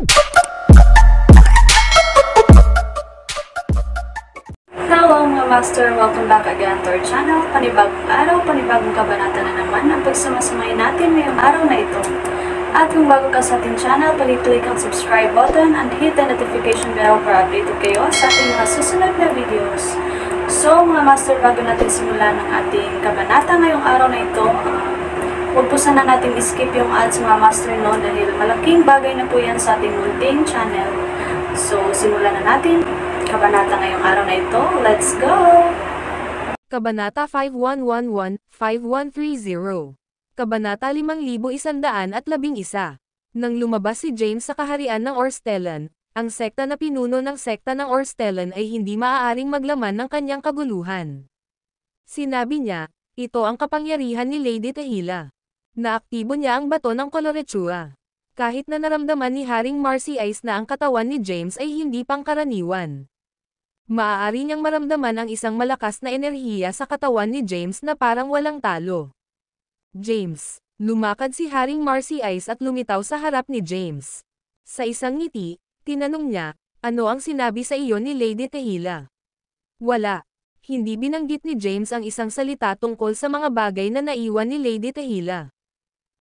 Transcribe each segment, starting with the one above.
Hello mga master! Welcome back again to our channel. Panibagong araw, panibagong kabanata na naman ang pagsamasamayin natin ngayong araw na ito. At kung bago ka sa ating channel, pag-click ang subscribe button and hit the notification bell para updated kayo sa ating mga susunod na videos. So mga master, bago natin simulan ang ating kabanata ngayong araw na ito, huwag po sana natin skip yung ads mga master no, dahil malaking bagay na po yan sa ating munting channel. So simulan na natin kabanata ngayong araw na ito. Let's go! Kabanata 5111-5130. Kabanata 5111. Nang lumabas si James sa kaharian ng Orstellan, ang sekta na pinuno ng sekta ng Orstellan ay hindi maaaring maglaman ng kanyang kaguluhan. Sinabi niya, ito ang kapangyarihan ni Lady Tehila. Naaktibo niya ang bato ng Coloretua. Kahit na naramdaman ni Haring Marcy Ice na ang katawan ni James ay hindi pangkaraniwan. Maaari niyang maramdaman ang isang malakas na enerhiya sa katawan ni James na parang walang talo. James, lumakad si Haring Marcy Ice at lumitaw sa harap ni James. Sa isang ngiti, tinanong niya, ano ang sinabi sa iyo ni Lady Tehila? Wala. Hindi binanggit ni James ang isang salita tungkol sa mga bagay na naiwan ni Lady Tehila.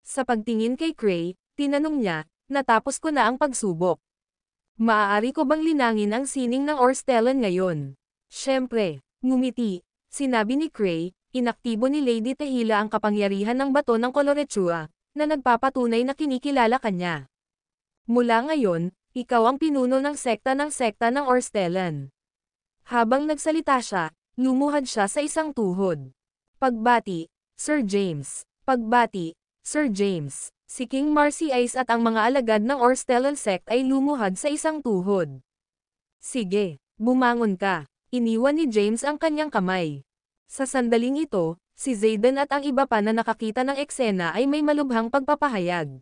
Sa pagtingin kay Cray, tinanong niya, natapos ko na ang pagsubok. Maaari ko bang linangin ang sining ng Orstellan ngayon? Siyempre, ngumiti, sinabi ni Cray, inaktibo ni Lady Tehila ang kapangyarihan ng bato ng Coloretua, na nagpapatunay na kinikilala kanya. Mula ngayon, ikaw ang pinuno ng sekta ng Orstellan. Habang nagsalita siya, lumuhad siya sa isang tuhod. Pagbati, Sir James. Pagbati, Sir James. Si King Marcy Ice at ang mga alagad ng Orstellan sect ay lumuhad sa isang tuhod. Sige, bumangon ka. Iniwan ni James ang kanyang kamay. Sa sandaling ito, si Zayden at ang iba pa na nakakita ng eksena ay may malubhang pagpapahayag.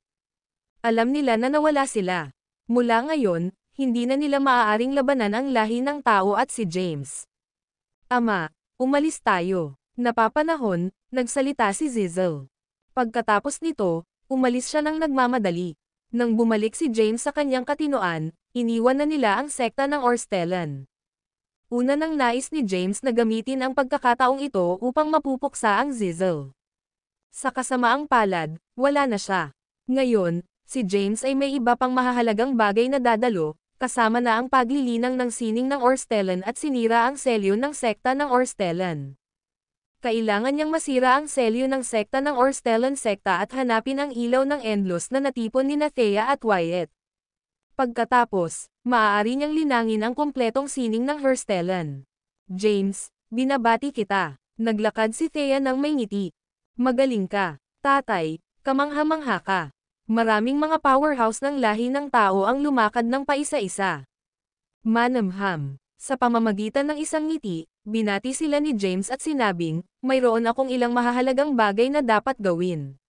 Alam nila na nawala sila. Mula ngayon, hindi na nila maaaring labanan ang lahi ng tao at si James. Ama, umalis tayo. Napapanahon, nagsalita si Zizzle. Pagkatapos nito, umalis siya ng nagmamadali. Nang bumalik si James sa kanyang katinoan, iniwan na nila ang sekta ng Orstellan. Una nang nais ni James na gamitin ang pagkakataong ito upang mapupuksa ang Zizzle. Sa kasamaang palad, wala na siya. Ngayon, si James ay may iba pang mahahalagang bagay na dadalo, kasama na ang paglilinang ng sining ng Orstellan at sinira ang selyo ng sekta ng Orstellan. Kailangan niyang masira ang selyo ng sekta ng Orstellan sekta at hanapin ang ilaw ng Endless na natipon ni Thea at Wyatt. Pagkatapos, maaari niyang linangin ang kumpletong sining ng Herstellan. James, binabati kita. Naglakad si Thea ng may ngiti. Magaling ka, tatay, kamangha-mangha ka. Maraming mga powerhouse ng lahi ng tao ang lumakad ng paisa-isa. Manamham. Sa pamamagitan ng isang ngiti, binati sila ni James at sinabing, mayroon akong ilang mahahalagang bagay na dapat gawin.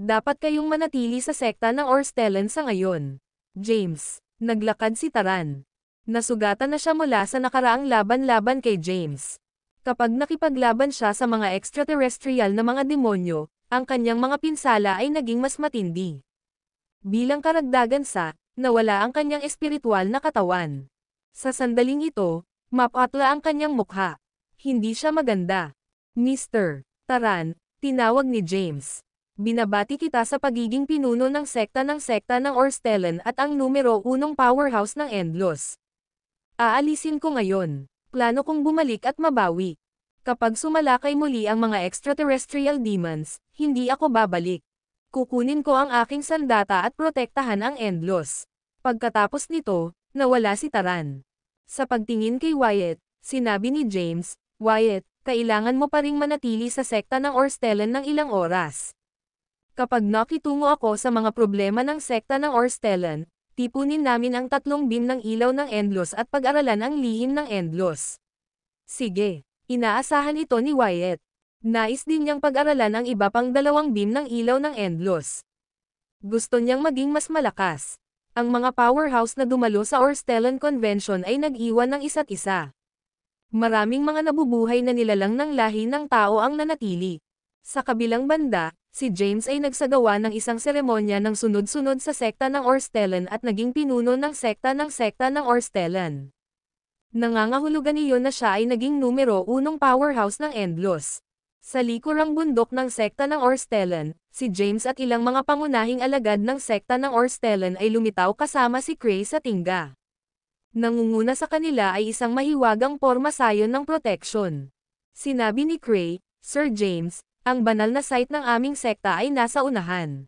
Dapat kayong manatili sa sekta ng Orstellan sa ngayon. James, naglakad si Taran. Nasugatan na siya mula sa nakaraang laban-laban kay James. Kapag nakipaglaban siya sa mga extraterrestrial na mga demonyo, ang kanyang mga pinsala ay naging mas matindi. Bilang karagdagan sa, nawala ang kanyang espiritual na katawan. Sa sandaling ito, mapatla ang kanyang mukha. Hindi siya maganda. Mr. Taran, tinawag ni James. Binabati kita sa pagiging pinuno ng sekta ng Orstellan at ang numero 1 powerhouse ng Endless. Aalisin ko ngayon. Plano kong bumalik at mabawi. Kapag sumalakay muli ang mga extraterrestrial demons, hindi ako babalik. Kukunin ko ang aking sandata at protektahan ang Endless. Pagkatapos nito, nawala si Taran. Sa pagtingin kay Wyatt, sinabi ni James, Wyatt, kailangan mo pa ring manatili sa sekta ng Orstellan ng ilang oras. Kapag nakitungo ako sa mga problema ng sekta ng Orstellan, tipunin namin ang 3 beam ng ilaw ng Endless at pag-aralan ang lihim ng Endless. Sige, inaasahan ito ni Wyatt. Nais din niyang pag-aralan ang iba pang 2 beam ng ilaw ng Endless. Gusto niyang maging mas malakas. Ang mga powerhouse na dumalo sa Orstellan Convention ay nag-iwan ng isa't isa. Maraming mga nabubuhay na nilalang ng lahi ng tao ang nanatili. Sa kabilang banda, si James ay nagsagawa ng isang seremonya ng sunod-sunod sa sekta ng Orstellan at naging pinuno ng sekta ng Orstellan. Nangangahulugan iyon na siya ay naging numero 1 powerhouse ng Endless. Sa likurang bundok ng sekta ng Orstellan, si James at ilang mga pangunahing alagad ng sekta ng Orstellan ay lumitaw kasama si Cray sa tingga. Nangunguna sa kanila ay isang mahiwagang pormasayon ng protection. Sinabi ni Cray, "Sir James, ang banal na site ng aming sekta ay nasa unahan.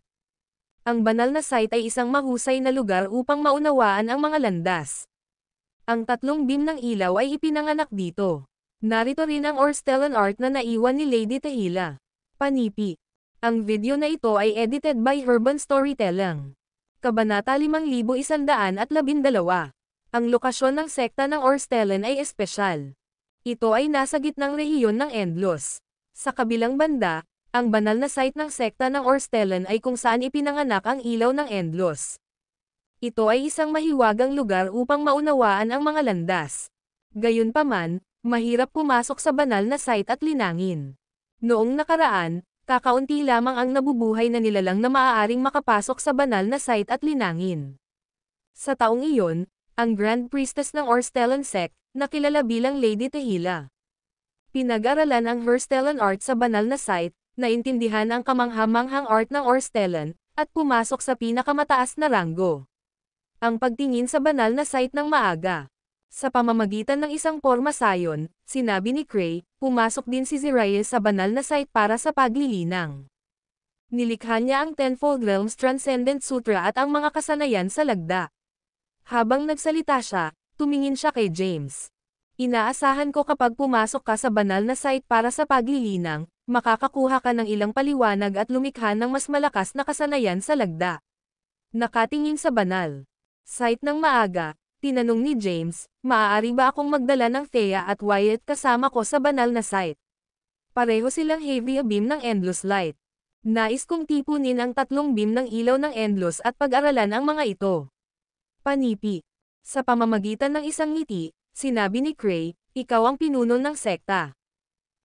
Ang banal na site ay isang mahusay na lugar upang maunawaan ang mga landas. Ang 3 beam ng ilaw ay ipinanganak dito. Narito rin ang Orstellan art na naiwan ni Lady Tahila. Panipi. Ang video na ito ay edited by Herban Storytelling. Kabanata 5112. Ang lokasyon ng sekta ng Orstellan ay espesyal. Ito ay nasa gitnang rehiyon ng Endless. Sa kabilang banda, ang banal na site ng sekta ng Orstellan ay kung saan ipinanganak ang ilaw ng Endless. Ito ay isang mahiwagang lugar upang maunawaan ang mga landas. Gayunpaman, mahirap pumasok sa banal na site at linangin. Noong nakaraan, kakaunti lamang ang nabubuhay na nilalang na maaaring makapasok sa banal na site at linangin. Sa taong iyon, ang Grand Priestess ng Orstellan Sect, na kilala bilang Lady Tahila. Pinag-aralan ang Orstellan art sa banal na site, naintindihan ang kamangha-manghang art ng Orstellan, at pumasok sa pinakamataas na ranggo. Ang pagtingin sa banal na site ng maaga. Sa pamamagitan ng isang pormasayon, sinabi ni Cray, pumasok din si Zirael sa banal na site para sa paglilinang. Nilikha niya ang Tenfold Realms Transcendent Sutra at ang mga kasanayan sa lagda. Habang nagsalita siya, tumingin siya kay James. Inaasahan ko kapag pumasok ka sa banal na site para sa paglilinang, makakakuha ka ng ilang paliwanag at lumikha ng mas malakas na kasanayan sa lagda. Nakatingin sa banal site ng maaga, tinanong ni James, maaari ba akong magdala ng Thea at Wyatt kasama ko sa banal na site? Pareho silang heavy beam ng Endless Light. Nais kong tipunin ang 3 beam ng ilaw ng Endless at pag-aralan ang mga ito. Panipi. Sa pamamagitan ng isang ngiti, sinabi ni Cray, ikaw ang pinuno ng sekta.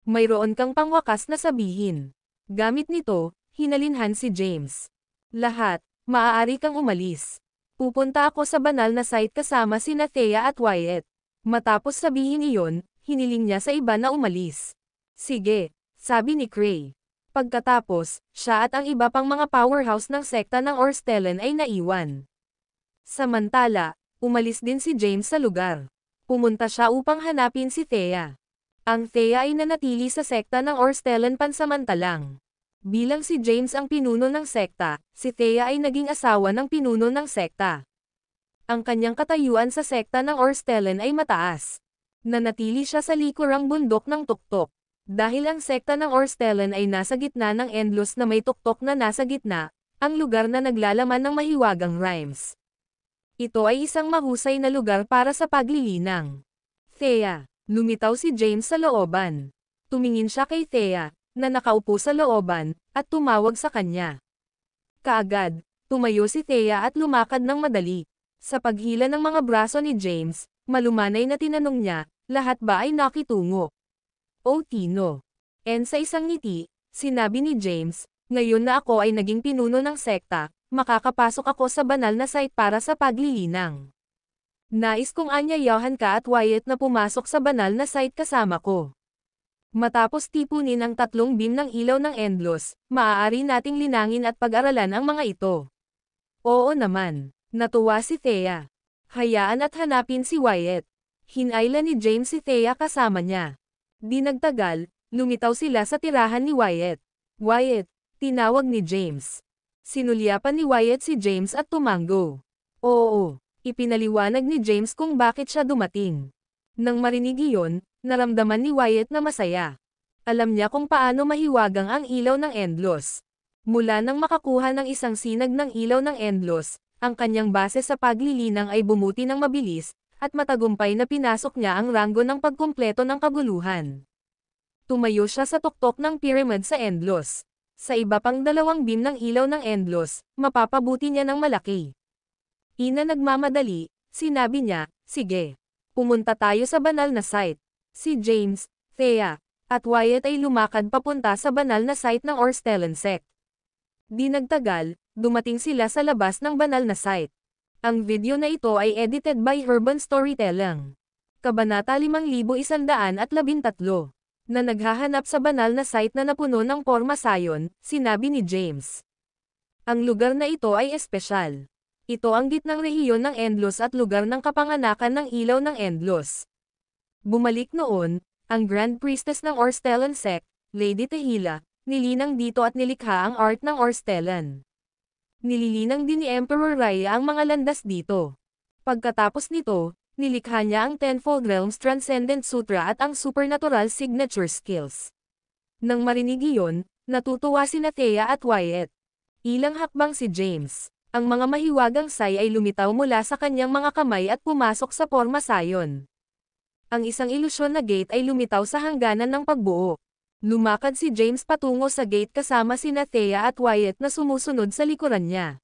Mayroon kang pangwakas na sabihin. Gamit nito, hinalinhan si James. Lahat, maaari kang umalis. Pupunta ako sa banal na site kasama sina Thea at Wyatt. Matapos sabihin iyon, hiniling niya sa iba na umalis. Sige, sabi ni Cray. Pagkatapos, siya at ang iba pang mga powerhouse ng sekta ng Orstellan ay naiwan. Samantala, umalis din si James sa lugar. Pumunta siya upang hanapin si Thea. Ang Thea ay nanatili sa sekta ng Orstellan pansamantalang. Bilang si James ang pinuno ng sekta, si Thea ay naging asawa ng pinuno ng sekta. Ang kanyang katayuan sa sekta ng Orstellan ay mataas. Nanatili siya sa likurang bundok ng tuktok. Dahil ang sekta ng Orstellan ay nasa gitna ng Endless na may tuktok na nasa gitna, ang lugar na naglalaman ng mahiwagang rhymes. Ito ay isang mahusay na lugar para sa paglilinang. Thea, lumitaw si James sa looban. Tumingin siya kay Thea, na nakaupo sa looban, at tumawag sa kanya. Kaagad, tumayo si Thea at lumakad ng madali. Sa paghila ng mga braso ni James, malumanay na tinanong niya, lahat ba ay nakitungo? O Tino. Sa isang ngiti, sinabi ni James, ngayon na ako ay naging pinuno ng sekta, makakapasok ako sa banal na site para sa paglilinang. Nais kong anyayahan ka at Wyatt na pumasok sa banal na site kasama ko. Matapos tipunin ang 3 beam ng ilaw ng Endless, maaari nating linangin at pag-aralan ang mga ito. Oo naman, natuwa si Thea. Hayaan at hanapin si Wyatt. Hinayla ni James si Thea kasama niya. Di nagtagal, lumitaw sila sa tirahan ni Wyatt. Wyatt, tinawag ni James. Sinulyapan ni Wyatt si James at tumanggo. Oo, ipinaliwanag ni James kung bakit siya dumating. Nang marinig iyon, naramdaman ni Wyatt na masaya. Alam niya kung paano mahiwagang ang ilaw ng Endless. Mula nang makakuha ng isang sinag ng ilaw ng Endless, ang kanyang base sa paglilinang ay bumuti ng mabilis, at matagumpay na pinasok niya ang ranggo ng pagkumpleto ng kaguluhan. Tumayo siya sa tuktok ng pyramid sa Endless. Sa iba pang 2 beam ng ilaw ng Endless, mapapabuti niya ng malaki. Ina nagmamadali, sinabi niya, sige. Pumunta tayo sa banal na site. Si James, Thea, at Wyatt ay lumakad papunta sa banal na site ng Orstellan sect. Di nagtagal, dumating sila sa labas ng banal na site. Ang video na ito ay edited by Urban Storytelling. Kabanata 5113 na naghahanap sa banal na site na napuno ng porma sayon, sinabi ni James. Ang lugar na ito ay espesyal. Ito ang gitnang rehiyon ng Endlos at lugar ng kapanganakan ng ilaw ng Endlos. Bumalik noon, ang Grand Priestess ng Orstellan sect, Lady Tehila, nilinang dito at nilikha ang art ng Orstellan. Nililinang din ni Emperor Raya ang mga landas dito. Pagkatapos nito, nilikha niya ang Tenfold Realms Transcendent Sutra at ang Supernatural Signature Skills. Nang marinig iyon, natutuwa sina Thea at Wyatt. Ilang hakbang si James. Ang mga mahiwagang say ay lumitaw mula sa kanyang mga kamay at pumasok sa porma sayon. Ang isang ilusyon na gate ay lumitaw sa hangganan ng pagbuo. Lumakad si James patungo sa gate kasama sina Thea at Wyatt na sumusunod sa likuran niya.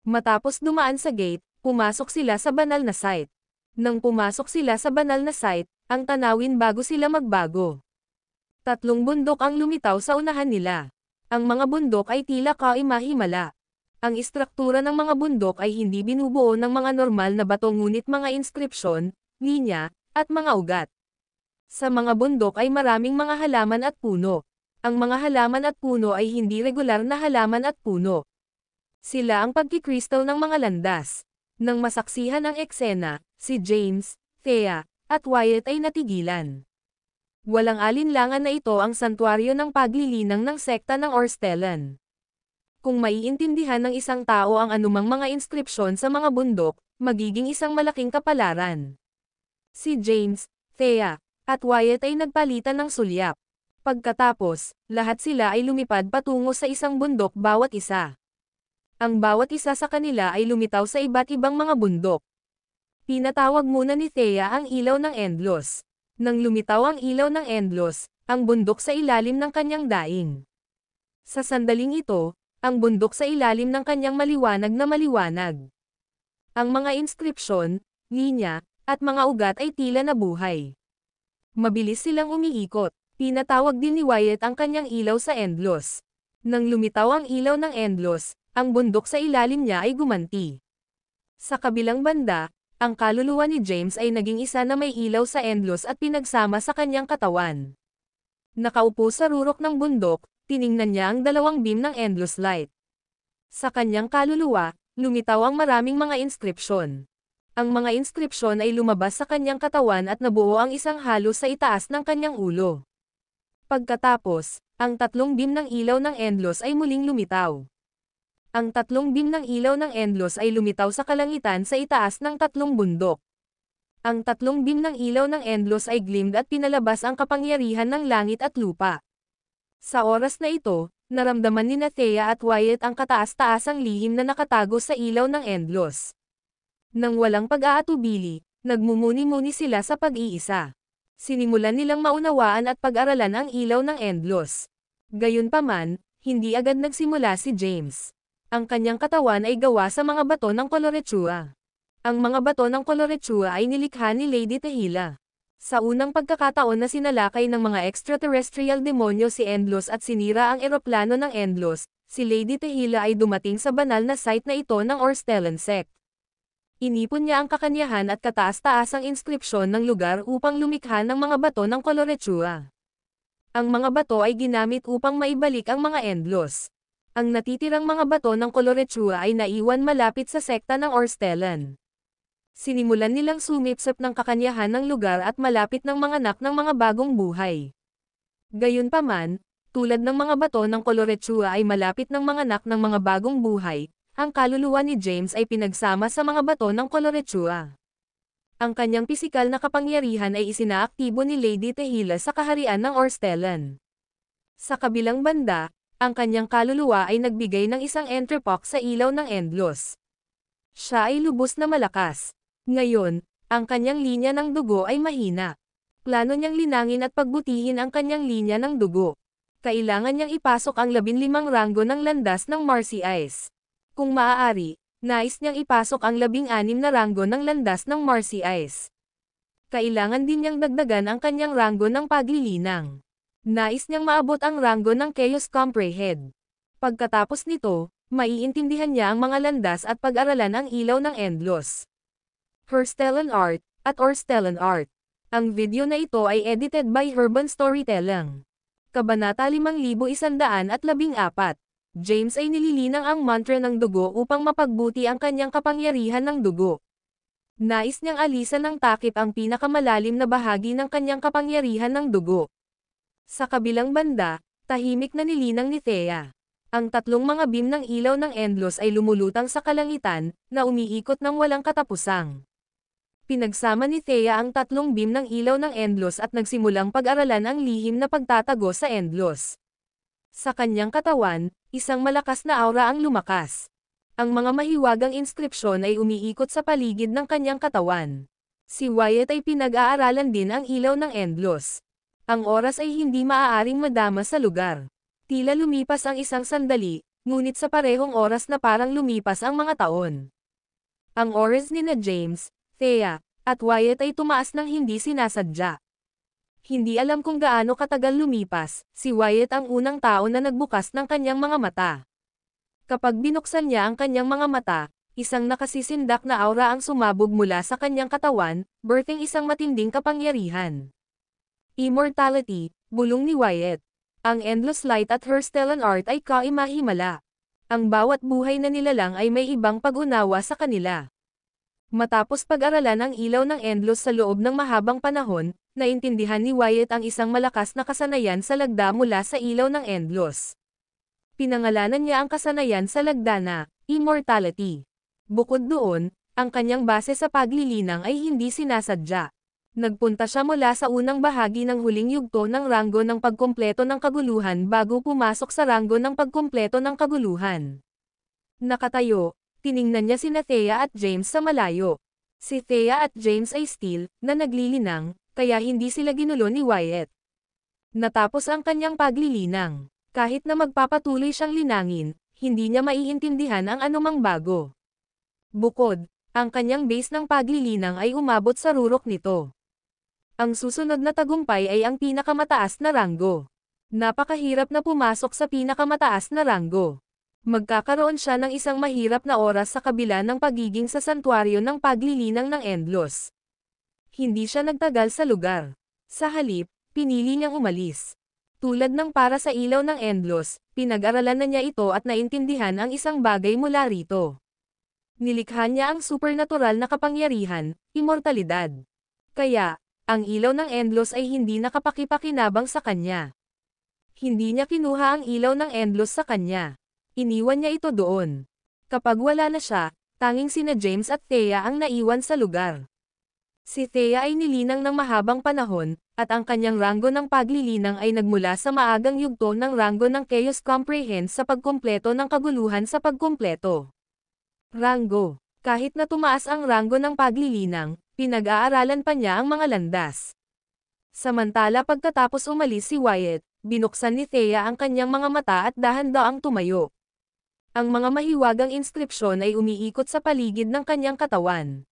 Matapos dumaan sa gate, pumasok sila sa banal na site. Nang pumasok sila sa banal na site, ang tanawin bago sila magbago. 3 bundok ang lumitaw sa unahan nila. Ang mga bundok ay tila kaimahimala. Ang istruktura ng mga bundok ay hindi binubuo ng mga normal na bato ngunit mga inskripsyon, linya, at mga ugat. Sa mga bundok ay maraming mga halaman at puno. Ang mga halaman at puno ay hindi regular na halaman at puno. Sila ang pagkikristal ng mga landas. Nang masaksihan ang eksena, si James, Thea, at Wyatt ay natigilan. Walang alinlangan na ito ang santuaryo ng paglilinang ng sekta ng Orstellan. Kung maiintindihan ng isang tao ang anumang mga inskripsyon sa mga bundok, magiging isang malaking kapalaran. Si James, Thea, at Wyatt ay nagpalitan ng sulyap. Pagkatapos, lahat sila ay lumipad patungo sa isang bundok bawat isa. Ang bawat isa sa kanila ay lumitaw sa iba't ibang mga bundok. Pinatawag muna ni Thea ang ilaw ng Endlos. Nang lumitaw ang ilaw ng Endlos, ang bundok sa ilalim ng kanyang daing. Sa sandaling ito, ang bundok sa ilalim ng kanyang maliwanag na maliwanag. Ang mga inskripsyon, linya, at mga ugat ay tila nabuhay. Mabilis silang umiikot. Pinatawag din ni Wyatt ang kanyang ilaw sa Endlos. Nang lumitaw ang ilaw ng Endlos, ang bundok sa ilalim niya ay gumanti. Sa kabilang banda, ang kaluluwa ni James ay naging isa na may ilaw sa Endlos at pinagsama sa kanyang katawan. Nakaupo sa rurok ng bundok, tiningnan niya ang 2 beam ng Endlos light. Sa kanyang kaluluwa, lumitaw ang maraming mga inskripsyon. Ang mga inskripsyon ay lumabas sa kanyang katawan at nabuo ang isang halo sa itaas ng kanyang ulo. Pagkatapos, ang 3 beam ng ilaw ng Endlos ay muling lumitaw. Ang 3 beam ng ilaw ng Endlos ay lumitaw sa kalangitan sa itaas ng 3 bundok. Ang 3 beam ng ilaw ng Endlos ay gleamed at pinalabas ang kapangyarihan ng langit at lupa. Sa oras na ito, naramdaman ni Thea at Wyatt ang kataas-taasang lihim na nakatago sa ilaw ng Endlos. Nang walang pag-aatubili, nagmumuni-muni sila sa pag-iisa. Sinimulan nilang maunawaan at pag-aralan ang ilaw ng Endlos. Gayunpaman, hindi agad nagsimula si James. Ang kanyang katawan ay gawa sa mga bato ng Coloretua. Ang mga bato ng Coloretua ay nilikha ni Lady Tehila. Sa unang pagkakataon na sinalakay ng mga extraterrestrial demonyo si Endlos at sinira ang eroplano ng Endlos, si Lady Tehila ay dumating sa banal na site na ito ng Orstellan sect. Inipon niya ang kakanyahan at kataas-taasang inskripsyon ng lugar upang lumikha ng mga bato ng Coloretua. Ang mga bato ay ginamit upang maibalik ang mga Endlos. Ang natitirang mga bato ng Coloretua ay naiwan malapit sa sekta ng Orstellan. Sinimulan nilang sumipsip ng kakanyahan ng lugar at malapit ng mga anak ng mga bagong buhay. Gayunpaman, tulad ng mga bato ng Coloretua ay malapit ng mga anak ng mga bagong buhay, ang kaluluwa ni James ay pinagsama sa mga bato ng Coloretua. Ang kanyang pisikal na kapangyarihan ay isinaaktibo ni Lady Tehila sa kaharian ng Orstellan. Sa kabilang banda, ang kanyang kaluluwa ay nagbigay ng isang entrepok sa ilaw ng Endlos. Siya ay lubos na malakas. Ngayon, ang kanyang linya ng dugo ay mahina. Plano niyang linangin at pagbutihin ang kanyang linya ng dugo. Kailangan niyang ipasok ang 15 ranggo ng landas ng Marcy Ice. Kung maaari, nais niyang ipasok ang 16 na ranggo ng landas ng Marcy Ice. Kailangan din niyang dagdagan ang kanyang ranggo ng paglilinang. Nais niyang maabot ang ranggo ng Chaos Comprehension. Pagkatapos nito, maiintindihan niya ang mga landas at pag-aralan ang ilaw ng Endlos. Herstellan Art, at Orstellan Art. Ang video na ito ay edited by Herban Storytelling. Kabanata 5114. James ay nililinang ang mantra ng dugo upang mapagbuti ang kanyang kapangyarihan ng dugo. Nais niyang alisan ng takip ang pinakamalalim na bahagi ng kanyang kapangyarihan ng dugo. Sa kabilang banda, tahimik na nilinang ni Thea. Ang tatlong mga beam ng ilaw ng Endlos ay lumulutang sa kalangitan, na umiikot ng walang katapusang. Pinagsama ni Thea ang tatlong beam ng ilaw ng Endlos at nagsimulang pag-aralan ang lihim na pagtatago sa Endlos. Sa kanyang katawan, isang malakas na aura ang lumakas. Ang mga mahiwagang inskripsyon ay umiikot sa paligid ng kanyang katawan. Si Wyatt ay pinag-aaralan din ang ilaw ng Endlos. Ang oras ay hindi maaaring madama sa lugar. Tila lumipas ang isang sandali, ngunit sa parehong oras na parang lumipas ang mga taon. Ang oras ni na James, Thea, at Wyatt ay tumaas ng hindi sinasadya. Hindi alam kung gaano katagal lumipas, si Wyatt ang unang tao na nagbukas ng kanyang mga mata. Kapag binuksan niya ang kanyang mga mata, isang nakasisindak na aura ang sumabog mula sa kanyang katawan, birthing isang matinding kapangyarihan. Immortality, bulong ni Wyatt. Ang Endless Light at Herstellan Art ay kaimahimala. Ang bawat buhay na nilalang ay may ibang pag-unawa sa kanila. Matapos pag-aralan ang ilaw ng Endlos sa loob ng mahabang panahon, naintindihan ni Wyatt ang isang malakas na kasanayan sa lagda mula sa ilaw ng Endlos. Pinangalanan niya ang kasanayan sa lagda na Immortality. Bukod doon, ang kanyang base sa paglilinang ay hindi sinasadya. Nagpunta siya mula sa unang bahagi ng huling yugto ng ranggo ng pagkumpleto ng kaguluhan bago pumasok sa ranggo ng pagkumpleto ng kaguluhan. Nakatayo, tiningnan niya sina Thea at James sa malayo. Si Thea at James ay still, na naglilinang, kaya hindi sila ginulo ni Wyatt. Natapos ang kanyang paglilinang. Kahit na magpapatuloy siyang linangin, hindi niya maiintindihan ang anumang bago. Bukod, ang kanyang base ng paglilinang ay umabot sa rurok nito. Ang susunod na tagumpay ay ang pinakamataas na ranggo. Napakahirap na pumasok sa pinakamataas na ranggo. Magkakaroon siya ng isang mahirap na oras sa kabila ng pagiging sa santuaryo ng paglilinang ng Endlos. Hindi siya nagtagal sa lugar. Sa halip, pinili niyang umalis. Tulad ng para sa ilaw ng Endlos, pinag-aralan na niya ito at naintindihan ang isang bagay mula rito. Nilikha niya ang supernatural na kapangyarihan, immortalidad. Kaya, ang ilaw ng Endlos ay hindi nakapakipakinabang sa kanya. Hindi niya kinuha ang ilaw ng Endlos sa kanya. Iniwan niya ito doon. Kapag wala na siya, tanging sina James at Thea ang naiwan sa lugar. Si Thea ay nilinang ng mahabang panahon, at ang kanyang ranggo ng paglilinang ay nagmula sa maagang yugto ng ranggo ng Chaos Comprehend sa pagkumpleto ng kaguluhan sa pagkumpleto. Ranggo. Kahit na tumaas ang ranggo ng paglilinang, pinag-aaralan pa niya ang mga landas. Samantala pagkatapos umalis si Wyatt, binuksan ni Thea ang kanyang mga mata at dahan-daang tumayo. Ang mga mahiwagang inskripsyon ay umiikot sa paligid ng kanyang katawan.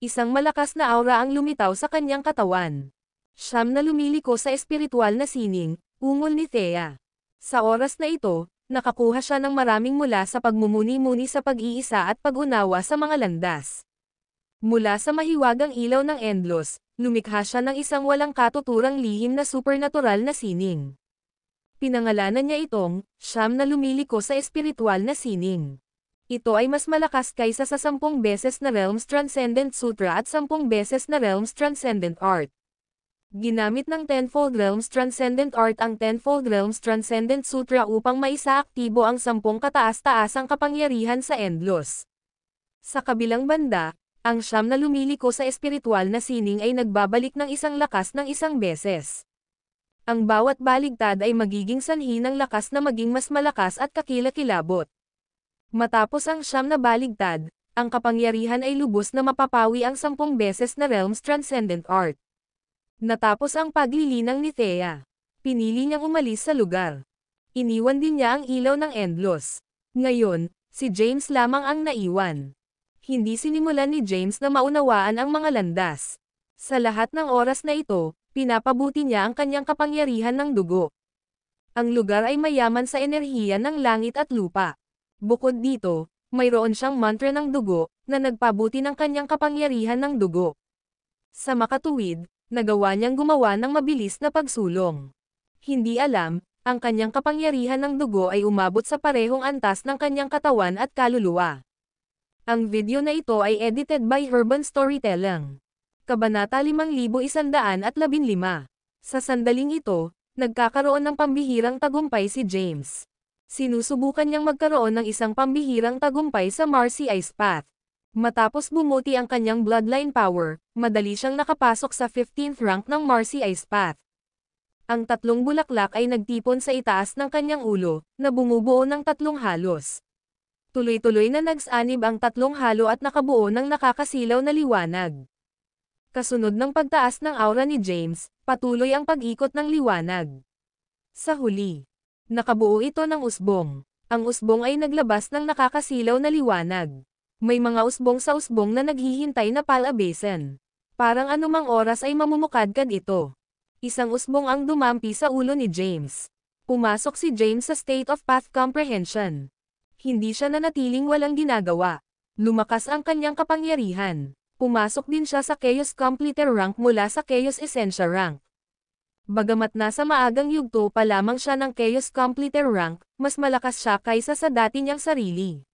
Isang malakas na aura ang lumitaw sa kanyang katawan. Siyam na lumiliko sa espiritual na sining, ungol ni Thea. Sa oras na ito, nakakuha siya ng maraming mula sa pagmumuni-muni sa pag-iisa at pag-unawa sa mga landas. Mula sa mahiwagang ilaw ng Endlos, lumikha siya ng isang walang katuturang lihim na supernatural na sining. Pinangalanan niya itong, siyam na lumiliko sa espiritual na sining. Ito ay mas malakas kaysa sa 10 beses na Realms Transcendent Sutra at 10 beses na Realms Transcendent Art. Ginamit ng Tenfold Realms Transcendent Art ang Tenfold Realms Transcendent Sutra upang maisaaktibo ang 10 kataas-taasang kapangyarihan sa Endlos. Sa kabilang banda, ang siyam na lumiliko sa espiritual na sining ay nagbabalik ng isang lakas ng isang beses. Ang bawat baligtad ay magiging sanhi ng lakas na maging mas malakas at kakilakilabot. Matapos ang siyam na baligtad, ang kapangyarihan ay lubos na mapapawi ang 10 beses na Realms Transcendent Art. Natapos ang paglilinang ni Thea. Pinili niyang umalis sa lugar. Iniwan din niya ang ilaw ng Endlos. Ngayon, si James lamang ang naiwan. Hindi sinimulan ni James na maunawaan ang mga landas. Sa lahat ng oras na ito, pinapabuti niya ang kanyang kapangyarihan ng dugo. Ang lugar ay mayaman sa enerhiya ng langit at lupa. Bukod dito, mayroon siyang mantra ng dugo, na nagpabuti ng kanyang kapangyarihan ng dugo. Sa makatuwid, nagawa niyang gumawa ng mabilis na pagsulong. Hindi alam, ang kanyang kapangyarihan ng dugo ay umabot sa parehong antas ng kanyang katawan at kaluluwa. Ang video na ito ay edited by Urban Storytelling. Kabanata 5115. Sa sandaling ito, nagkakaroon ng pambihirang tagumpay si James. Sinusubukan niyang magkaroon ng isang pambihirang tagumpay sa Marcy Ice Path. Matapos bumuti ang kanyang bloodline power, madali siyang nakapasok sa 15th rank ng Marcy Ice Path. Ang tatlong bulaklak ay nagtipon sa itaas ng kanyang ulo, na bumubuo ng tatlong halos. Tuloy-tuloy na nagsanib ang tatlong halo at nakabuo ng nakakasilaw na liwanag. Kasunod ng pagtaas ng aura ni James, patuloy ang pag-ikot ng liwanag. Sa huli, nakabuo ito ng usbong. Ang usbong ay naglabas ng nakakasilaw na liwanag. May mga usbong sa usbong na naghihintay na palabasan. Parang anumang oras ay mamumukadkad ito. Isang usbong ang dumampi sa ulo ni James. Pumasok si James sa state of path comprehension. Hindi siya nanatiling walang ginagawa. Lumakas ang kanyang kapangyarihan. Pumasok din siya sa Chaos Completer rank mula sa Chaos Essentia rank. Bagamat nasa maagang yugto pa lamang siya ng Chaos Completer rank, mas malakas siya kaysa sa dati niyang sarili.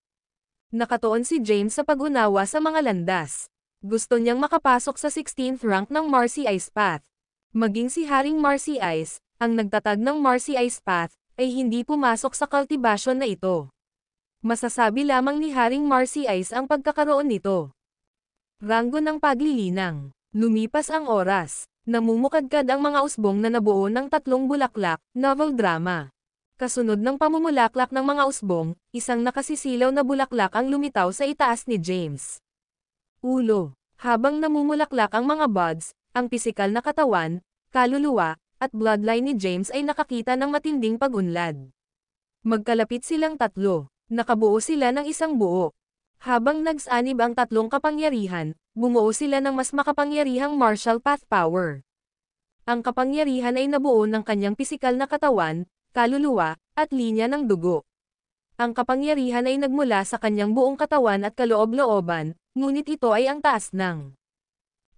Nakatuon si James sa pag-unawa sa mga landas. Gusto niyang makapasok sa 16th rank ng Marcy Ice Path. Maging si Haring Marcy Ice, ang nagtatag ng Marcy Ice Path, ay hindi pumasok sa cultivation na ito. Masasabi lamang ni Haring Marcy Ice ang pagkakaroon nito. Ranggo ng paglilinang. Lumipas ang oras. Namumukadkad ang mga usbong na nabuo ng tatlong bulaklak, novel drama. Kasunod ng pamumulaklak ng mga usbong, isang nakasisilaw na bulaklak ang lumitaw sa itaas ni James. Ulo. Habang namumulaklak ang mga buds, ang pisikal na katawan, kaluluwa, at bloodline ni James ay nakakita ng matinding pag-unlad. Magkalapit silang tatlo. Nakabuo sila ng isang buo. Habang nagsanib ang tatlong kapangyarihan, bumuo sila ng mas makapangyarihang martial path power. Ang kapangyarihan ay nabuo ng kanyang pisikal na katawan, kaluluwa, at linya ng dugo. Ang kapangyarihan ay nagmula sa kanyang buong katawan at kaloob-looban, ngunit ito ay ang taas ng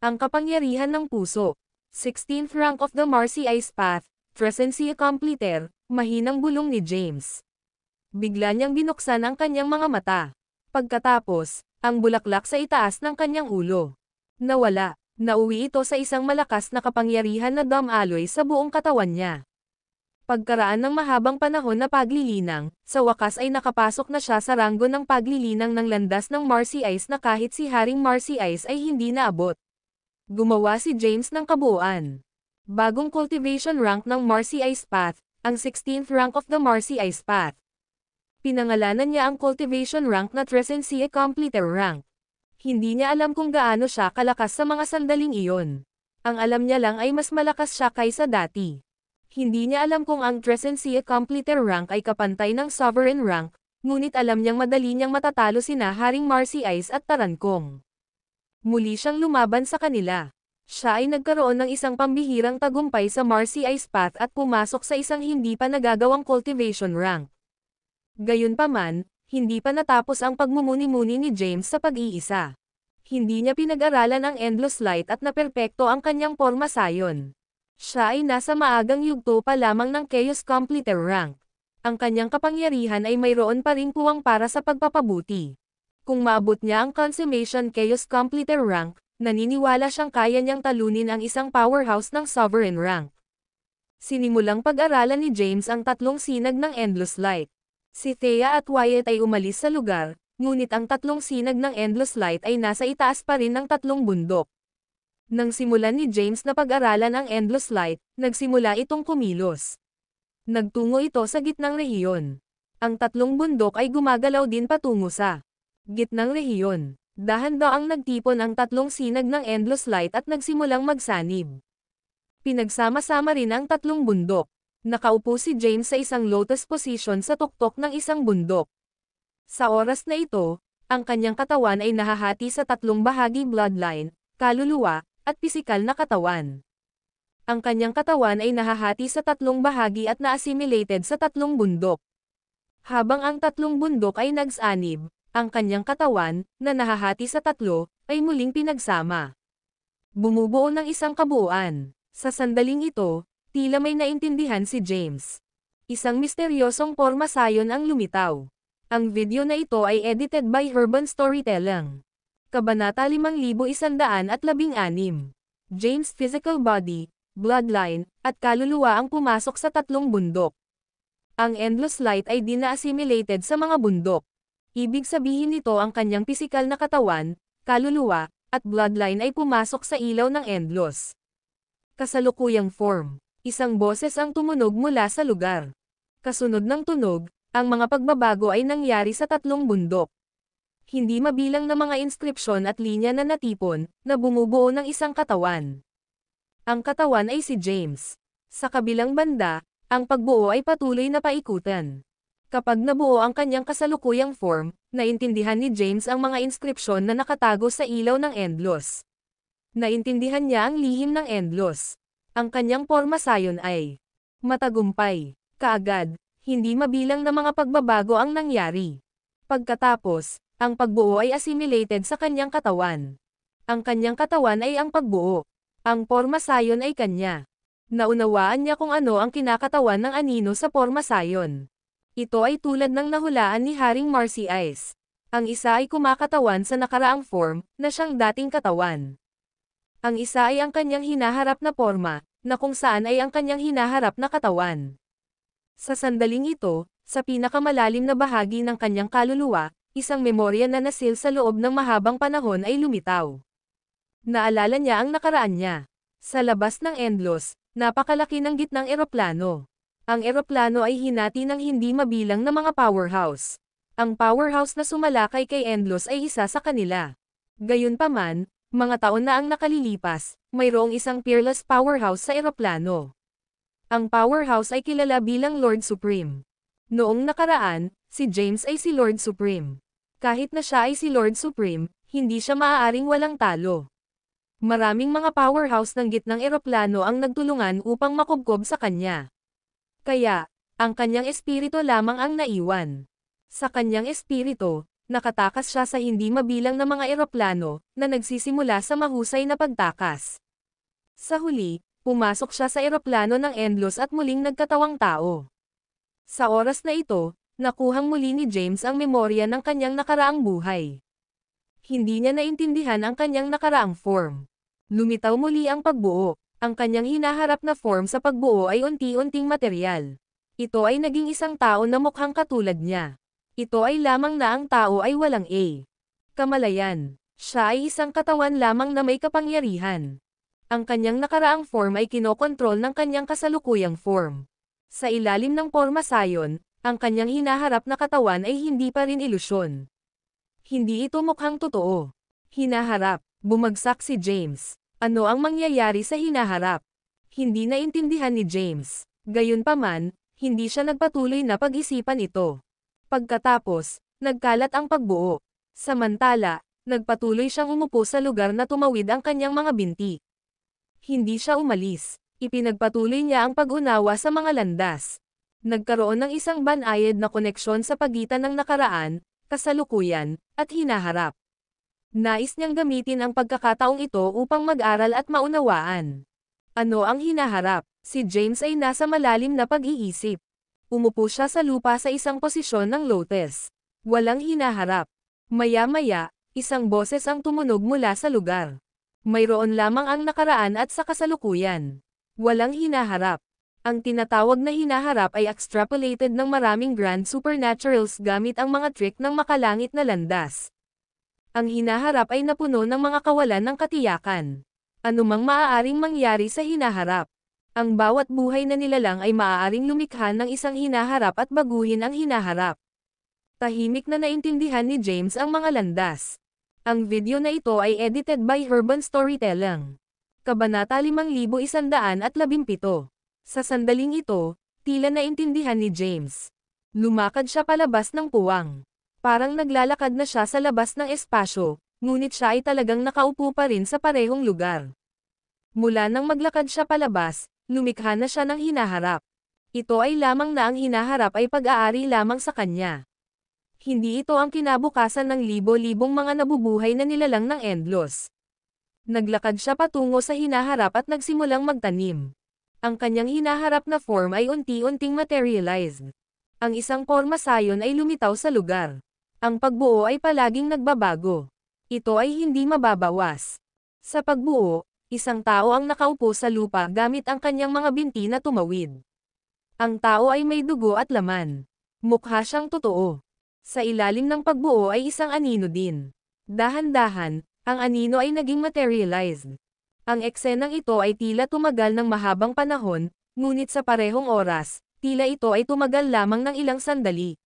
ang kapangyarihan ng puso. 16th rank of the Marcy Ice Path, Trescentia Completer, mahinang bulong ni James. Bigla niyang binuksan ang kanyang mga mata. Pagkatapos, ang bulaklak sa itaas ng kanyang ulo. Nawala. Nauwi ito sa isang malakas na kapangyarihan na dam alloy sa buong katawan niya. Pagkaraan ng mahabang panahon na paglilinang, sa wakas ay nakapasok na siya sa ranggo ng paglilinang ng landas ng Marcy Ice na kahit si Haring Marcy Ice ay hindi naabot. Gumawa si James ng kabuuan. Bagong cultivation rank ng Marcy Ice Path, ang 16th rank of the Marcy Ice Path. Pinangalanan niya ang cultivation rank na Trescentia Completer rank. Hindi niya alam kung gaano siya kalakas sa mga sandaling iyon. Ang alam niya lang ay mas malakas siya kaysa dati. Hindi niya alam kung ang Trescentia Completer rank ay kapantay ng Sovereign rank, ngunit alam niyang madali niyang matatalo sina Haring Marcy Ice at Tarankong. Muli siyang lumaban sa kanila. Siya ay nagkaroon ng isang pambihirang tagumpay sa Marcy Ice Path at pumasok sa isang hindi pa nagagawang cultivation rank. Gayunpaman, hindi pa natapos ang pagmumuni-muni ni James sa pag-iisa. Hindi niya pinag-aralan ang endless light at naperpekto ang kanyang porma sayon. Siya ay nasa maagang yugto pa lamang ng Chaos Completer rank. Ang kanyang kapangyarihan ay mayroon pa ring puwang para sa pagpapabuti. Kung maabot niya ang Consummation Chaos Completer rank, naniniwala siyang kaya niyang talunin ang isang powerhouse ng Sovereign rank. Sinimulang pag-aralan ni James ang tatlong sinag ng endless light. Si Thea at Wyatt ay umalis sa lugar, ngunit ang tatlong sinag ng endless light ay nasa itaas pa rin ng tatlong bundok. Nang simulan ni James na pag-aralan ang endless light, nagsimula itong kumilos. Nagtungo ito sa gitnang rehiyon. Ang tatlong bundok ay gumagalaw din patungo sa gitnang rehiyon. Dahan-daang nagtipon ang tatlong sinag ng endless light at nagsimulang magsanib. Pinagsama-sama rin ang tatlong bundok. Nakaupo si James sa isang lotus position sa tuktok ng isang bundok. Sa oras na ito, ang kanyang katawan ay nahahati sa tatlong bahagi: bloodline, kaluluwa, at pisikal na katawan. Ang kanyang katawan ay nahahati sa 3 bahagi at na-assimilated sa 3 bundok. Habang ang 3 bundok ay nagsanib, ang kanyang katawan, na nahahati sa 3, ay muling pinagsama. Bumubuo ng isang kabuuan. Sa sandaling ito, tila may naintindihan si James. Isang misteryosong porma sayon ang lumitaw. Ang video na ito ay edited by Urban Storytelling. Kabanata 5116. James' physical body, bloodline, at kaluluwa ang pumasok sa 3 bundok. Ang endless light ay dina-assimilated sa mga bundok. Ibig sabihin nito ang kanyang pisikal na katawan, kaluluwa, at bloodline ay pumasok sa ilaw ng endless. Kasalukuyang form. Isang boses ang tumunog mula sa lugar. Kasunod ng tunog, ang mga pagbabago ay nangyari sa 3 bundok. Hindi mabilang na mga inskripsyon at linya na natipon, na bumubuo ng isang katawan. Ang katawan ay si James. Sa kabilang banda, ang pagbuo ay patuloy na paikutan. Kapag nabuo ang kanyang kasalukuyang form, naintindihan ni James ang mga inskripsyon na nakatago sa ilaw ng endless. Naintindihan niya ang lihim ng endless. Ang kanyang porma sayon ay matagumpay. Kaagad, hindi mabilang na mga pagbabago ang nangyari. Pagkatapos, ang pagbuo ay assimilated sa kanyang katawan. Ang kanyang katawan ay ang pagbuo. Ang porma sayon ay kanya. Naunawaan niya kung ano ang kinakatawan ng anino sa porma sayon. Ito ay tulad ng nahulaan ni Haring Marcy Ice. Ang isa ay kumakatawan sa nakaraang form, na siyang dating katawan. Ang isa ay ang kanyang hinaharap na porma, na kung saan ay ang kanyang hinaharap na katawan. Sa sandaling ito, sa pinakamalalim na bahagi ng kanyang kaluluwa, isang memorya na nasil sa loob ng mahabang panahon ay lumitaw. Naalala niya ang nakaraan niya. Sa labas ng endless, napakalaki ng gitnang eroplano. Ang eroplano ay hinati ng hindi mabilang na mga powerhouse. Ang powerhouse na sumalakay kay endless ay isa sa kanila. Gayunpaman, mga taon na ang nakalilipas, mayroong isang peerless powerhouse sa eroplano. Ang powerhouse ay kilala bilang Lord Supreme. Noong nakaraan, si James ay si Lord Supreme. Kahit na siya ay si Lord Supreme, hindi siya maaaring walang talo. Maraming mga powerhouse ng gitnang eroplano ang nagtulungan upang makubkob sa kanya. Kaya, ang kanyang espiritu lamang ang naiwan. Sa kanyang espiritu, nakatakas siya sa hindi mabilang na mga eroplano, na nagsisimula sa mahusay na pagtakas. Sa huli, pumasok siya sa eroplano ng endless at muling nagkatawang tao. Sa oras na ito, nakuhang muli ni James ang memorya ng kanyang nakaraang buhay. Hindi niya naintindihan ang kanyang nakaraang form. Lumitaw muli ang pagbuo. Ang kanyang hinaharap na form sa pagbuo ay unti-unting materyal. Ito ay naging isang tao na mukhang katulad niya. Ito ay lamang na ang tao ay walang kamalayan. Siya ay isang katawan lamang na may kapangyarihan. Ang kanyang nakaraang form ay kinokontrol ng kanyang kasalukuyang form. Sa ilalim ng porma sayon, ang kanyang hinaharap na katawan ay hindi pa rin ilusyon. Hindi ito mukhang totoo. Hinaharap. Bumagsak si James. Ano ang mangyayari sa hinaharap? Hindi naintindihan ni James. Gayunpaman, hindi siya nagpatuloy na pag-isipan ito. Pagkatapos, nagkalat ang pagbuo. Samantala, nagpatuloy siyang umupo sa lugar na tumawid ang kanyang mga binti. Hindi siya umalis. Ipinagpatuloy niya ang pag-unawa sa mga landas. Nagkaroon ng isang banayad na koneksyon sa pagitan ng nakaraan, kasalukuyan, at hinaharap. Nais niyang gamitin ang pagkakataong ito upang mag-aral at maunawaan. Ano ang hinaharap? Si James ay nasa malalim na pag-iisip. Umupo siya sa lupa sa isang posisyon ng lotus. Walang hinaharap. Maya-maya, isang boses ang tumunog mula sa lugar. Mayroon lamang ang nakaraan at sa kasalukuyan. Walang hinaharap. Ang tinatawag na hinaharap ay extrapolated ng maraming grand supernaturals gamit ang mga trick ng makalangit na landas. Ang hinaharap ay napuno ng mga kawalan ng katiyakan. Anumang maaaring mangyari sa hinaharap. Ang bawat buhay na nilalang ay maaaring lumikha ng isang hinaharap at baguhin ang hinaharap. Tahimik na naintindihan ni James ang mga landas. Ang video na ito ay edited by Urban Storytelling. Kabanata 5117. Sa sandaling ito, tila naintindihan ni James. Lumakad siya palabas ng puwang. Parang naglalakad na siya sa labas ng espasyo, ngunit siya ay talagang nakaupo pa rin sa parehong lugar. Mula nang maglakad siya palabas, lumikha na siya ng hinaharap. Ito ay lamang na ang hinaharap ay pag-aari lamang sa kanya. Hindi ito ang kinabukasan ng libo-libong mga nabubuhay na nilalang ng Endlos. Naglakad siya patungo sa hinaharap at nagsimulang magtanim. Ang kanyang hinaharap na form ay unti-unting materialized. Ang isang porma sayon ay lumitaw sa lugar. Ang pagbuo ay palaging nagbabago. Ito ay hindi mababawas. Sa pagbuo, isang tao ang nakaupo sa lupa gamit ang kanyang mga binti na tumawid. Ang tao ay may dugo at laman. Mukha siyang totoo. Sa ilalim ng pagbuo ay isang anino din. Dahan-dahan, ang anino ay naging materialized. Ang eksenang ito ay tila tumagal ng mahabang panahon, ngunit sa parehong oras, tila ito ay tumagal lamang ng ilang sandali.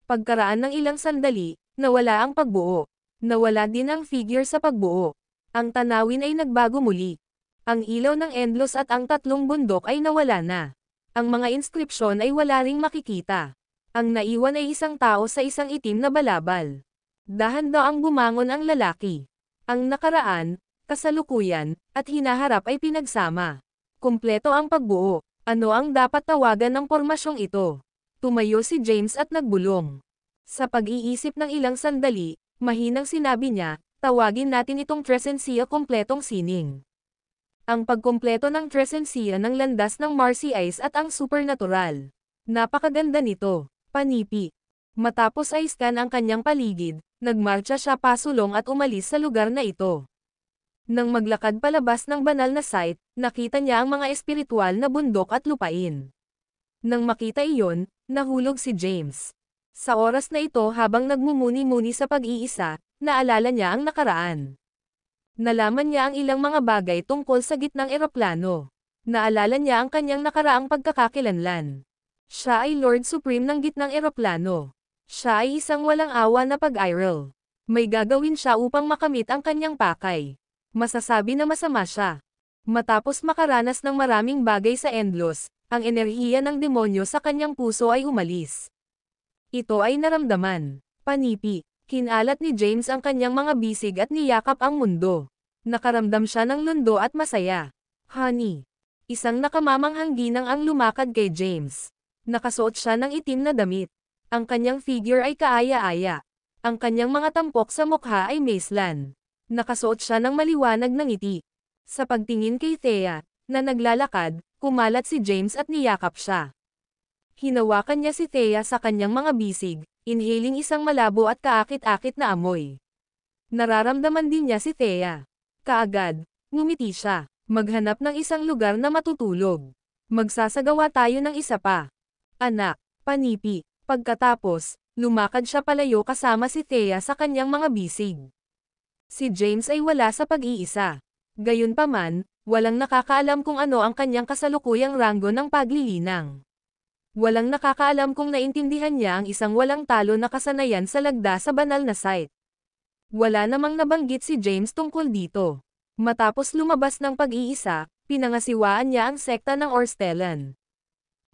Pagkaraan ng ilang sandali, nawala ang pagbuo. Nawala din ang figure sa pagbuo. Ang tanawin ay nagbago muli. Ang ilaw ng Endlos at ang tatlong bundok ay nawala na. Ang mga inskripsyon ay wala ring makikita. Ang naiwan ay isang tao sa isang itim na balabal. Dahan-daang bumangon ang lalaki. Ang nakaraan, kasalukuyan, at hinaharap ay pinagsama. Kumpleto ang pagbuo. Ano ang dapat tawagan ng pormasyong ito? Tumayo si James at nagbulong. Sa pag-iisip ng ilang sandali, mahinang sinabi niya, tawagin natin itong Tresensia kompletong sining. Ang pagkumpleto ng Tresensia ng landas ng Marcy Ice at ang supernatural. Napakaganda nito, panipi. Matapos ay scan ang kanyang paligid, nagmarcha siya pasulong at umalis sa lugar na ito. Nang maglakad palabas ng banal na site, nakita niya ang mga espiritual na bundok at lupain. Nang makita iyon, nahulog si James. Sa oras na ito habang nagmumuni-muni sa pag-iisa, naalala niya ang nakaraan. Nalaman niya ang ilang mga bagay tungkol sa gitnang eroplano. Naalala niya ang kanyang nakaraang pagkakakilanlan. Siya ay Lord Supreme ng gitnang eroplano. Siya ay isang walang awa na pag-iral. May gagawin siya upang makamit ang kanyang pakay. Masasabi na masama siya. Matapos makaranas ng maraming bagay sa Endlos, ang enerhiya ng demonyo sa kanyang puso ay umalis. Ito ay naramdaman. Panipi. Kinalat ni James ang kanyang mga bisig at niyakap ang mundo. Nakaramdam siya ng lundo at masaya. Honey. Isang nakamamang ginang ang lumakad kay James. Nakasuot siya ng itim na damit. Ang kanyang figure ay kaaya-aya. Ang kanyang mga tampok sa mukha ay maislan. Nakasuot siya ng maliwanag na ngiti. Sa pagtingin kay Thea, na naglalakad, kumalat si James at niyakap siya. Hinawakan niya si Thea sa kanyang mga bisig, inhaling isang malabo at kaakit-akit na amoy. Nararamdaman din niya si Thea. Kaagad, ngumiti siya. Maghanap ng isang lugar na matutulog. Magsasagawa tayo ng isa pa. Anak, panipi. Pagkatapos, lumakad siya palayo kasama si Thea sa kanyang mga bisig. Si James ay wala sa pag-iisa. Gayunpaman, walang nakakaalam kung ano ang kanyang kasalukuyang ranggo ng paglilinang. Walang nakakaalam kung naintindihan niya ang isang walang talo na kasanayan sa lagda sa banal na site. Wala namang nabanggit si James tungkol dito. Matapos lumabas ng pag-iisa, pinangasiwaan niya ang sekta ng Orstellan.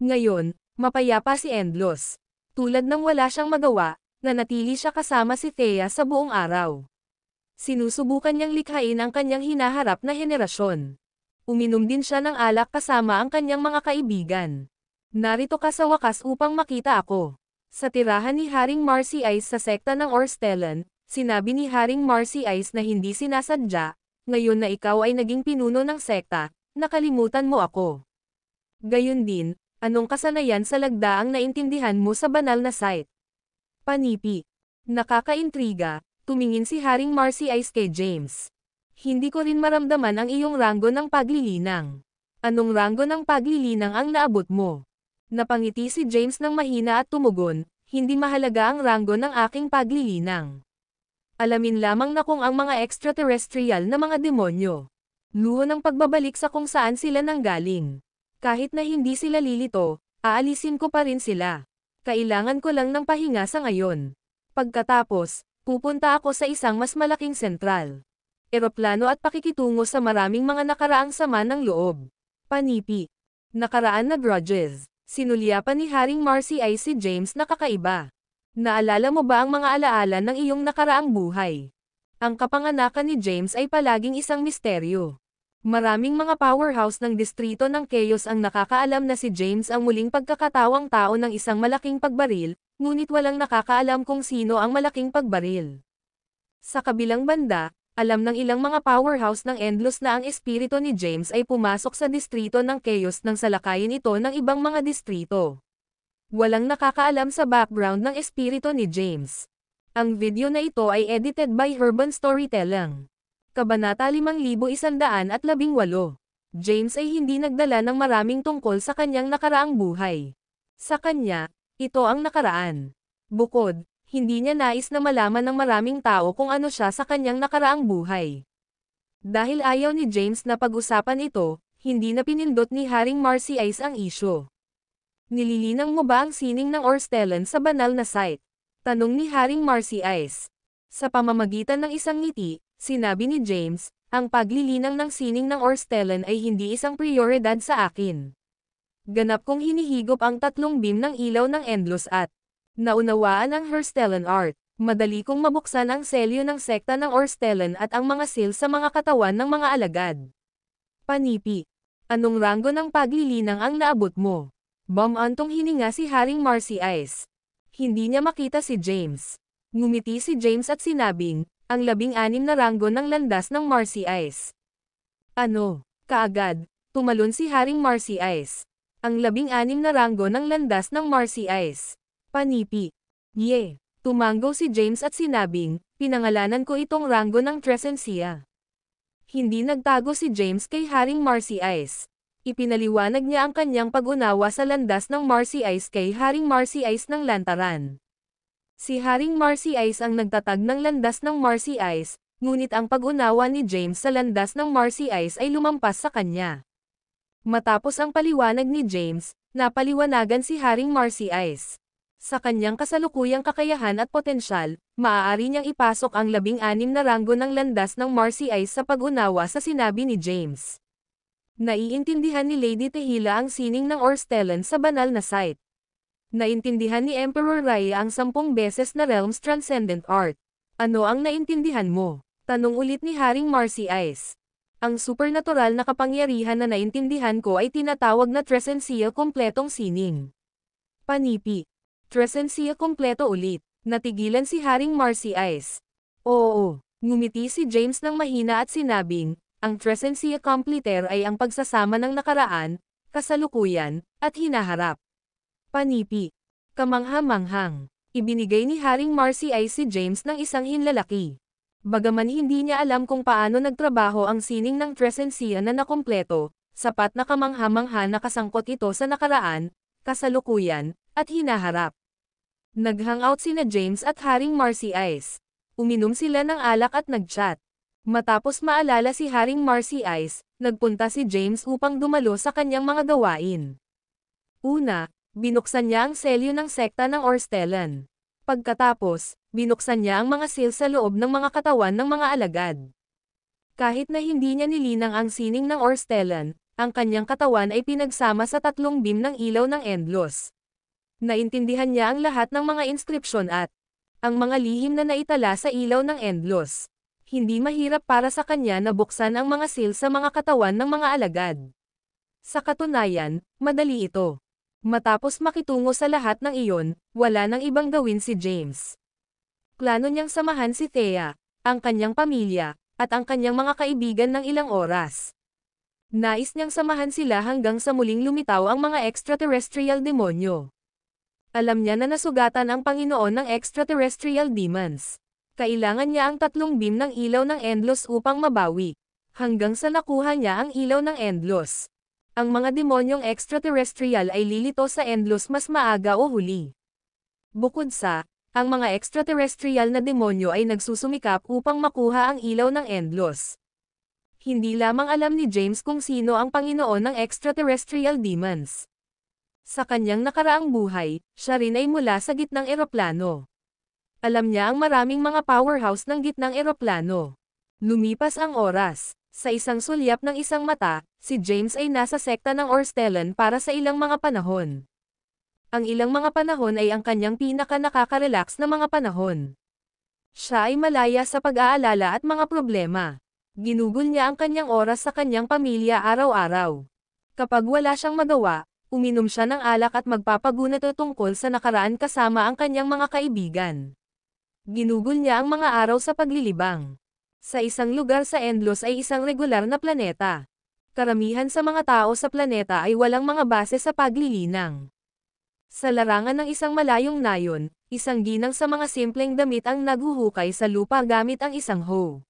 Ngayon, mapayapa si Endlos. Tulad ng wala siyang magawa, nanatili siya kasama si Thea sa buong araw. Sinusubukan niyang likhain ang kanyang hinaharap na henerasyon. Uminom din siya ng alak kasama ang kanyang mga kaibigan. Narito ka sa wakas upang makita ako. Sa tirahan ni Haring Marcy Ice sa sekta ng Orstellan, sinabi ni Haring Marcy Ice na hindi sinasadya, ngayon na ikaw ay naging pinuno ng sekta, nakalimutan mo ako. Gayon din, anong kasanayan sa lagda ang naintindihan mo sa banal na site? Panipi. Nakakaintriga, tumingin si Haring Marcy Ice kay James. Hindi ko rin maramdaman ang iyong ranggo ng paglilinang. Anong ranggo ng paglilinang ang naabot mo? Napangiti si James ng mahina at tumugon, hindi mahalaga ang ranggo ng aking paglilinang. Alamin lamang na kung ang mga extraterrestrial na mga demonyo. Luho ng pagbabalik sa kung saan sila nanggaling. Kahit na hindi sila lilito, aalisin ko pa rin sila. Kailangan ko lang ng pahinga sa ngayon. Pagkatapos, pupunta ako sa isang mas malaking sentral. Eroplano at pakikitungo sa maraming mga nakaraang sama ng loob. Panipi. Nakaraan na grudges. Sinulyapan ni Haring Marcy ay si James na kakaiba. Naalala mo ba ang mga alaala ng iyong nakaraang buhay? Ang kapanganakan ni James ay palaging isang misteryo. Maraming mga powerhouse ng distrito ng Chaos ang nakakaalam na si James ang muling pagkakatawang tao ng isang malaking pagbaril, ngunit walang nakakaalam kung sino ang malaking pagbaril. Sa kabilang banda, alam ng ilang mga powerhouse ng Endless na ang espiritu ni James ay pumasok sa distrito ng Chaos nang salakayin ito ng ibang mga distrito. Walang nakakaalam sa background ng espiritu ni James. Ang video na ito ay edited by Urban Storytelling. Kabanata 5118. James ay hindi nagdala ng maraming tungkol sa kanyang nakaraang buhay. Sa kanya, ito ang nakaraan. Bukod, hindi niya nais na malaman ng maraming tao kung ano siya sa kanyang nakaraang buhay. Dahil ayaw ni James na pag-usapan ito, hindi na pinindot ni Haring Marcy Ice ang isyo. Nililinang mo ba ang sining ng Orstellan sa banal na site? Tanong ni Haring Marcy Ice. Sa pamamagitan ng isang ngiti, sinabi ni James, ang paglilinang ng sining ng Orstellan ay hindi isang prioridad sa akin. Ganap kong hinihigop ang tatlong beam ng ilaw ng Endless at naunawaan ang Orstellan art. Madali kong mabuksan ang selyo ng sekta ng Orstellan at ang mga seal sa mga katawan ng mga alagad. Panipi. Anong ranggo ng paglilinang ang naabot mo? Bumantong hininga si Haring Marcy Ice. Hindi niya makita si James. Ngumiti si James at sinabing, ang 16 na ranggo ng landas ng Marcy Ice. Ano? Kaagad, tumalon si Haring Marcy Ice. Ang 16 na ranggo ng landas ng Marcy Ice. Panipi. Tumango si James at sinabing, pinangalanan ko itong ranggo ng Tresensia. Hindi nagtago si James kay Haring Marcy Ice. Ipinaliwanag niya ang kanyang pag-unawa sa landas ng Marcy Ice kay Haring Marcy Ice ng lantaran. Si Haring Marcy Ice ang nagtatag ng landas ng Marcy Ice, ngunit ang pag-unawa ni James sa landas ng Marcy Ice ay lumampas sa kanya. Matapos ang paliwanag ni James, napaliwanagan si Haring Marcy Ice. Sa kanyang kasalukuyang kakayahan at potensyal, maaari niyang ipasok ang 16 na ranggo ng landas ng Marcy Ice sa pag-unawa sa sinabi ni James. Naiintindihan ni Lady Tehila ang sining ng Orstellan sa banal na site. Naintindihan ni Emperor Raya ang 10 beses na Realms Transcendent Art. Ano ang naintindihan mo? Tanong ulit ni Haring Marcy Ice. Ang supernatural na kapangyarihan na naintindihan ko ay tinatawag na Tresensia kompletong sining. Panipi. Tresensia kompleto ulit. Natigilan si Haring Marcy Ice. Oo. Ngumiti si James ng mahina at sinabing, ang Tresensia Completer ay ang pagsasama ng nakaraan, kasalukuyan, at hinaharap. Panipi. Kamangha-manghang. Ibinigay ni Haring Marcy Ice si James ng isang hinlalaki. Bagaman hindi niya alam kung paano nagtrabaho ang sining ng Tresensia na nakompleto, sapat na kamangha-mangha na kasangkot ito sa nakaraan, kasalukuyan, at hinaharap. Nag-hangout sina James at Haring Marcy Ice. Uminom sila ng alak at nag-chat. Matapos maalala si Haring Marcy Ice, nagpunta si James upang dumalo sa kanyang mga gawain. Una, binuksan niya ang selyo ng sekta ng Orstellan. Pagkatapos, binuksan niya ang mga seal sa loob ng mga katawan ng mga alagad. Kahit na hindi niya nilinang ang sining ng Orstellan, ang kanyang katawan ay pinagsama sa tatlong beam ng ilaw ng Endless. Naintindihan niya ang lahat ng mga inskripsyon at ang mga lihim na naitala sa ilaw ng Endless. Hindi mahirap para sa kanya na buksan ang mga seal sa mga katawan ng mga alagad. Sa katunayan, madali ito. Matapos makitungo sa lahat ng iyon, wala nang ibang gawin si James. Plano niyang samahan si Thea, ang kanyang pamilya, at ang kanyang mga kaibigan ng ilang oras. Nais niyang samahan sila hanggang sa muling lumitaw ang mga extraterrestrial demonyo. Alam niya na nasugatan ang Panginoon ng extraterrestrial demons. Kailangan niya ang tatlong beam ng ilaw ng Endless upang mabawi. Hanggang sa nakuha niya ang ilaw ng Endless. Ang mga demonyong extraterrestrial ay lilito sa Endless mas maaga o huli. Bukod sa, ang mga extraterrestrial na demonyo ay nagsusumikap upang makuha ang ilaw ng Endless. Hindi lamang alam ni James kung sino ang Panginoon ng extraterrestrial demons. Sa kanyang nakaraang buhay, siya rin ay mula sa gitnang eroplano. Alam niya ang maraming mga powerhouse ng gitnang eroplano. Lumipas ang oras. Sa isang sulyap ng isang mata, si James ay nasa sekta ng Orstellan para sa ilang mga panahon. Ang ilang mga panahon ay ang kanyang pinaka-nakaka-relax na mga panahon. Siya ay malaya sa pag-aalala at mga problema. Ginugol niya ang kanyang oras sa kanyang pamilya araw-araw. Kapag wala siyang magawa, uminom siya ng alak at magpapagunat tungkol sa nakaraan kasama ang kanyang mga kaibigan. Ginugol niya ang mga araw sa paglilibang. Sa isang lugar sa Endlos ay isang regular na planeta. Karamihan sa mga tao sa planeta ay walang mga base sa paglilinang. Sa larangan ng isang malayong nayon, isang ginang sa mga simpleng damit ang naghuhukay sa lupa gamit ang isang hoe.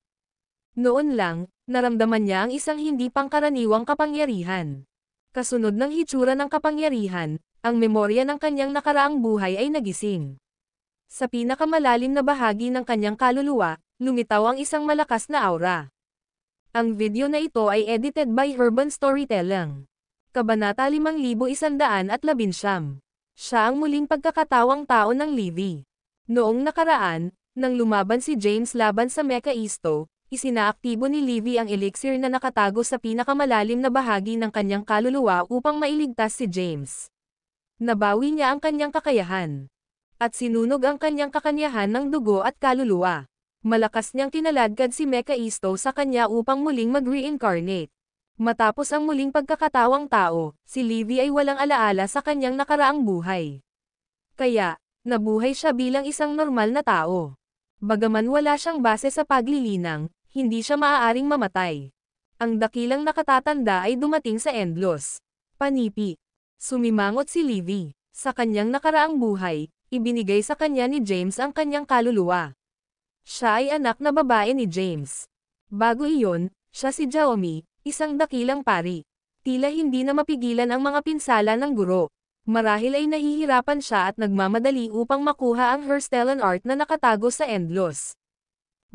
Noon lang, naramdaman niya ang isang hindi pangkaraniwang kapangyarihan. Kasunod ng hitsura ng kapangyarihan, ang memorya ng kanyang nakaraang buhay ay nagising. Sa pinakamalalim na bahagi ng kanyang kaluluwa, lumitaw ang isang malakas na aura. Ang video na ito ay edited by Urban Storytelling. Kabanata 5119. Siya ang muling pagkakatawang tao ng Livy. Noong nakaraan, nang lumaban si James laban sa Mekaisto, isinaaktibo ni Livy ang elixir na nakatago sa pinakamalalim na bahagi ng kanyang kaluluwa upang mailigtas si James. Nabawi niya ang kanyang kakayahan. At sinunog ang kanyang kakanyahan ng dugo at kaluluwa. Malakas niyang kinaladkad si Mekaisto sa kanya upang muling mag-reincarnate. Matapos ang muling pagkakatawang tao, si Livy ay walang alaala sa kanyang nakaraang buhay. Kaya, nabuhay siya bilang isang normal na tao. Bagaman wala siyang base sa paglilinang, hindi siya maaaring mamatay. Ang dakilang nakatatanda ay dumating sa Endlos. Panipi. Sumimangot si Livy. Sa kanyang nakaraang buhay, ibinigay sa kanya ni James ang kanyang kaluluwa. Siya ay anak na babae ni James. Bago iyon, siya si Jaomi, isang dakilang pari. Tila hindi na mapigilan ang mga pinsala ng guro. Marahil ay nahihirapan siya at nagmamadali upang makuha ang Herstellan art na nakatago sa Endlos.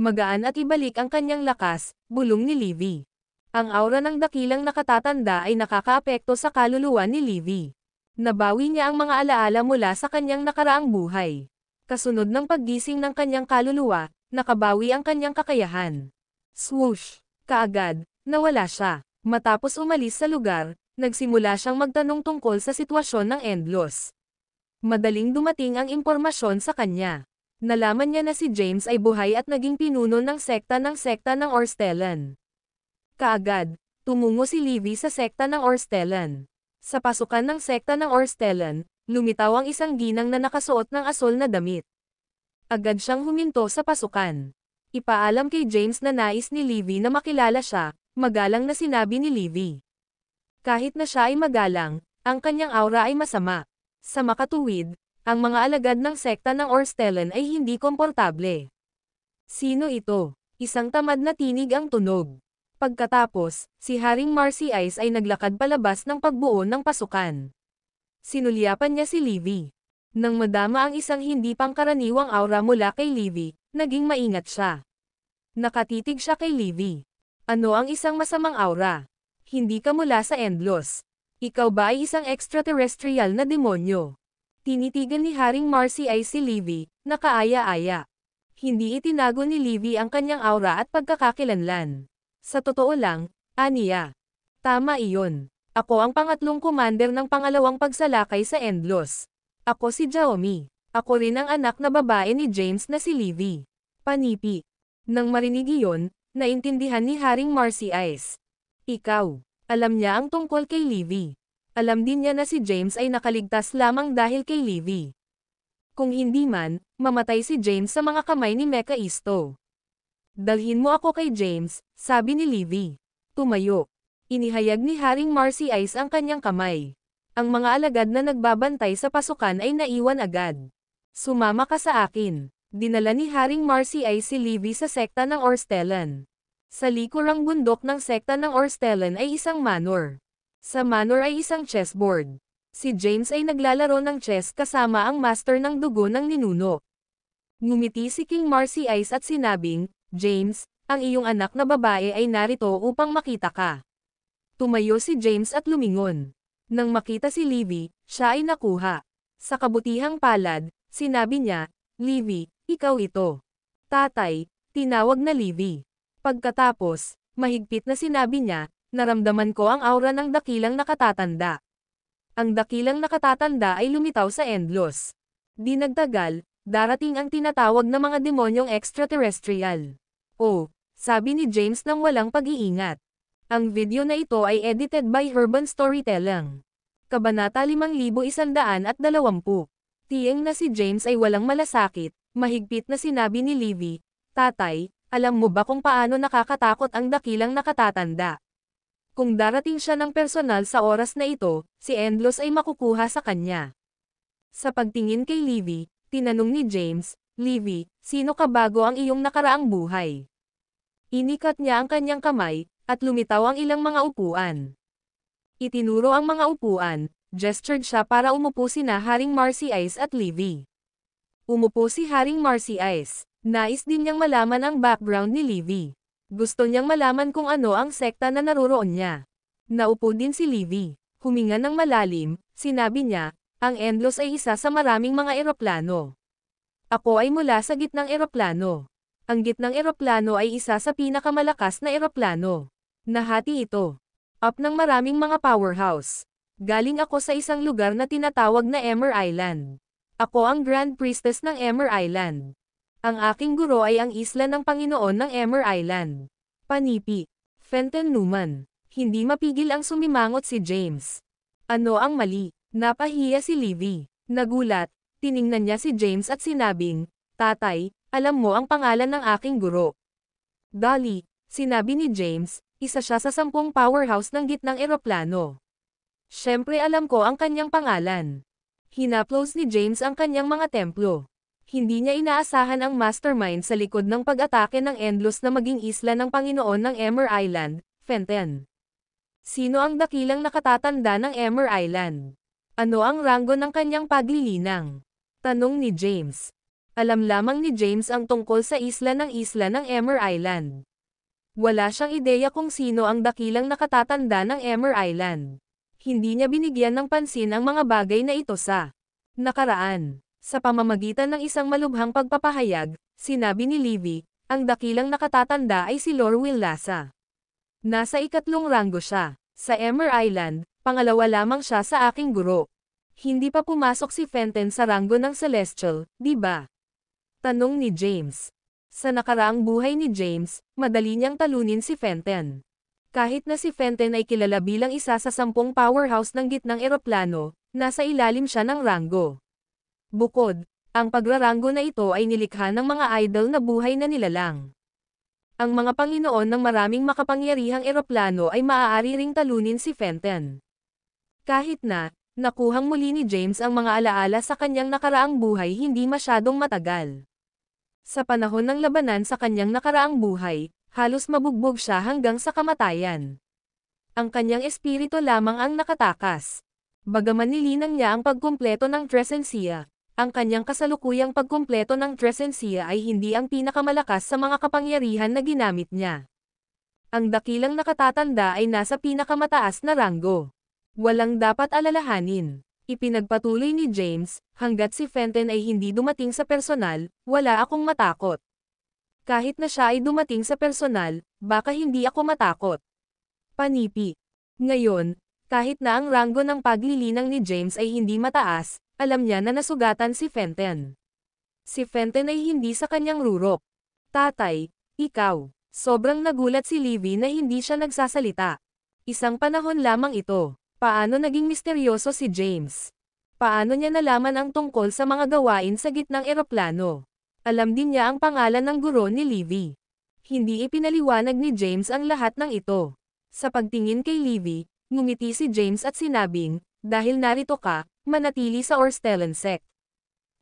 Magaan at ibalik ang kanyang lakas, bulong ni Livy. Ang aura ng dakilang nakatatanda ay nakakaapekto sa kaluluwa ni Livy. Nabawi niya ang mga alaala mula sa kanyang nakaraang buhay. Kasunod ng paggising ng kanyang kaluluwa, nakabawi ang kanyang kakayahan. Swoosh! Kaagad, nawala siya. Matapos umalis sa lugar, nagsimula siyang magtanong tungkol sa sitwasyon ng Endlos. Madaling dumating ang impormasyon sa kanya. Nalaman niya na si James ay buhay at naging pinuno ng sekta ng Orstellan. Kaagad, tumungo si Livy sa sekta ng Orstellan. Sa pasukan ng sekta ng Orstellan, lumitaw ang isang ginang na nakasuot ng asol na damit. Agad siyang huminto sa pasukan. Ipaalam kay James na nais ni Livy na makilala siya, magalang na sinabi ni Livy. Kahit na siya ay magalang, ang kanyang aura ay masama. Sa makatuwid, ang mga alagad ng sekta ng Orstellan ay hindi komportable. Sino ito? Isang tamad na tinig ang tunog. Pagkatapos, si Haring Marcy Ice ay naglakad palabas ng pagbuo ng pasukan. Sinulyapan niya si Livy. Nang madama ang isang hindi pangkaraniwang aura mula kay Livy, naging maingat siya. Nakatitig siya kay Livy. Ano ang isang masamang aura? Hindi ka mula sa Endlos. Ikaw ba ay isang extraterrestrial na demonyo? Tinitigan ni Haring Marcy ay si Livy, nakaaya-aya. Hindi itinago ni Livy ang kanyang aura at pagkakakilanlan. Sa totoo lang, aniya. Tama iyon. Ako ang pangatlong commander ng pangalawang pagsalakay sa Endlos. Ako si Jaomi. Ako rin ang anak na babae ni James na si Livy. Panipi. Nang marinig iyon, naintindihan ni Haring Marcy Ice. Ikaw. Alam niya ang tungkol kay Livy. Alam din niya na si James ay nakaligtas lamang dahil kay Livy. Kung hindi man, mamatay si James sa mga kamay ni Mekaisto. Dalhin mo ako kay James, sabi ni Livy. Tumayo. Inihayag ni Haring Marcy Ice ang kanyang kamay. Ang mga alagad na nagbabantay sa pasukan ay naiwan agad. Sumama ka sa akin. Dinala ni Haring Marcy Ice si Livy sa sekta ng Orstellan. Sa likurang bundok ng sekta ng Orstellan ay isang manor. Sa manor ay isang chessboard. Si James ay naglalaro ng chess kasama ang master ng dugo ng ninuno. Ngumiti si King Marcy Ice at sinabing, James, ang iyong anak na babae ay narito upang makita ka. Tumayo si James at lumingon. Nang makita si Livy, siya ay nakuha. Sa kabutihang palad, sinabi niya, Livy, ikaw ito. Tatay, tinawag na Livy. Pagkatapos, mahigpit na sinabi niya, naramdaman ko ang aura ng dakilang nakatatanda. Ang dakilang nakatatanda ay lumitaw sa Endlos. Di nagtagal, darating ang tinatawag na mga demonyong extraterrestrial. Oh, sabi ni James nang walang pag-iingat. Ang video na ito ay edited by Urban Storytelling. Kabanata 5120. Tieng na si James ay walang malasakit, mahigpit na sinabi ni Livy, "Tatay, alam mo ba kung paano nakakatakot ang dakilang nakatatanda? Kung darating siya ng personal sa oras na ito, si Endlos ay makukuha sa kanya." Sa pagtingin kay Livy, tinanong ni James, "Livy, sino ka bago ang iyong nakaraang buhay?" Inikat niya ang kanyang kamay, at lumitaw ang ilang mga upuan. Itinuro ang mga upuan, gestured siya para umupo sina Haring Marcy Ice at Livy. Umupo si Haring Marcy Ice. Nais din niyang malaman ang background ni Livy. Gusto niyang malaman kung ano ang sekta na naruroon niya. Naupo din si Livy. Huminga ng malalim, sinabi niya, "Ang Endlos ay isa sa maraming mga eroplano. Ako ay mula sa gitnang eroplano. Ang gitnang eroplano ay isa sa pinakamalakas na eroplano. Nahati ito up ng maraming mga powerhouse. Galing ako sa isang lugar na tinatawag na Emmer Island. Ako ang Grand Priestess ng Emmer Island. Ang aking guro ay ang isla ng Panginoon ng Emmer Island." Panipi. Fenton Newman. Hindi mapigil ang sumimangot si James. Ano ang mali? Napahiya si Livy. Nagulat, tiningnan niya si James at sinabing, "Tatay, alam mo ang pangalan ng aking guro." "Dolly," sinabi ni James, "isa siya sa 10 powerhouse ng gitnang eroplano." "Siyempre alam ko ang kanyang pangalan." Hinaplos ni James ang kanyang mga templo. Hindi niya inaasahan ang mastermind sa likod ng pag-atake ng Endlos na maging isla ng Panginoon ng Emmer Island, Fenton. Sino ang dakilang nakatatanda ng Emmer Island? Ano ang ranggo ng kanyang paglilinang? Tanong ni James. Alam lamang ni James ang tungkol sa isla ng Emmer Island. Wala siyang ideya kung sino ang dakilang nakatatanda ng Emmer Island. Hindi niya binigyan ng pansin ang mga bagay na ito sa nakaraan. Sa pamamagitan ng isang malubhang pagpapahayag, sinabi ni Livy, ang dakilang nakatatanda ay si Lorwil Lassa. Nasa 3 ranggo siya. Sa Emmer Island, pangalawa lamang siya sa aking guro. Hindi pa pumasok si Fenton sa ranggo ng Celestial, di ba? Tanong ni James. Sa nakaraang buhay ni James, madali niyang talunin si Fenton. Kahit na si Fenton ay kilala bilang isa sa 10 powerhouse ng gitnang eroplano, nasa ilalim siya ng ranggo. Bukod, ang pagraranggo na ito ay nilikha ng mga idol na buhay na nilalang. Ang mga Panginoon ng maraming makapangyarihang eroplano ay maaari ring talunin si Fenton. Kahit na, nakuhang muli ni James ang mga alaala sa kanyang nakaraang buhay hindi masyadong matagal. Sa panahon ng labanan sa kanyang nakaraang buhay, halos mabugbog siya hanggang sa kamatayan. Ang kanyang espiritu lamang ang nakatakas. Bagaman nilinang niya ang pagkumpleto ng Tresensia, ang kanyang kasalukuyang pagkumpleto ng Tresensia ay hindi ang pinakamalakas sa mga kapangyarihan na ginamit niya. Ang dakilang nakatatanda ay nasa pinakamataas na ranggo. Walang dapat alalahanin. Ipinagpatuloy ni James, hanggat si Fenton ay hindi dumating sa personal, wala akong matakot. Kahit na siya ay dumating sa personal, baka hindi ako matakot. Panipi. Ngayon, kahit na ang ranggo ng paglilinang ni James ay hindi mataas, alam niya na nasugatan si Fenton. Si Fenton ay hindi sa kanyang rurok. "Tatay, ikaw." Sobrang nagulat si Livy na hindi siya nagsasalita. Isang panahon lamang ito. Paano naging misteryoso si James? Paano niya nalaman ang tungkol sa mga gawain sa gitnang eroplano? Alam din niya ang pangalan ng guro ni Livy. Hindi ipinaliwanag ni James ang lahat ng ito. Sa pagtingin kay Livy, ngumiti si James at sinabing, "Dahil narito ka, manatili sa Orstellan sect.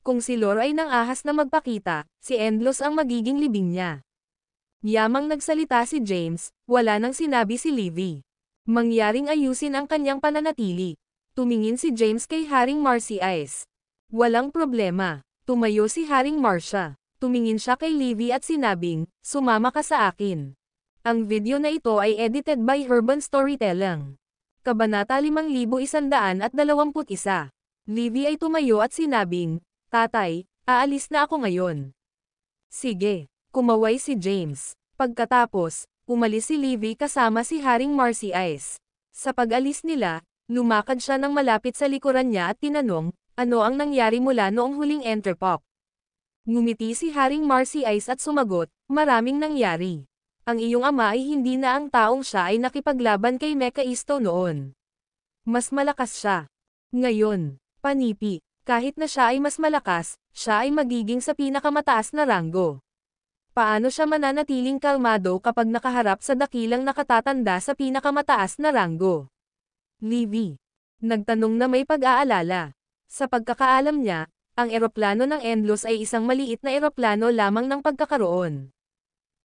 Kung si Lor ay nang ahas na magpakita, si Endlos ang magiging libing niya." Yamang nagsalita si James, wala nang sinabi si Livy. Mangyaring ayusin ang kanyang pananatili. Tumingin si James kay Haring Marcy Ice. Walang problema. Tumayo si Haring Marcia. Tumingin siya kay Livy at sinabing, "Sumama ka sa akin." Ang video na ito ay edited by Urban Storytelling. Kabanata 5121. Livy ay tumayo at sinabing, "Tatay, aalis na ako ngayon." "Sige." Kumaway si James. Pagkatapos, umalis si Livy kasama si Haring Marcy Ice. Sa pag-alis nila, lumakad siya ng malapit sa likuran niya at tinanong, "Ano ang nangyari mula noong huling Enterpop?" Ngumiti si Haring Marcy Ice at sumagot, "Maraming nangyari. Ang iyong ama ay hindi na ang taong siya ay nakipaglaban kay Mekaisto noon. Mas malakas siya. Ngayon, panipi, kahit na siya ay mas malakas, siya ay magiging sa pinakamataas na ranggo. Paano siya mananatiling kalmado kapag nakaharap sa dakilang nakatatanda sa pinakamataas na ranggo? Livy. Nagtanong na may pag-aalala. Sa pagkakaalam niya, ang eroplano ng Endlos ay isang maliit na eroplano lamang ng pagkakaroon.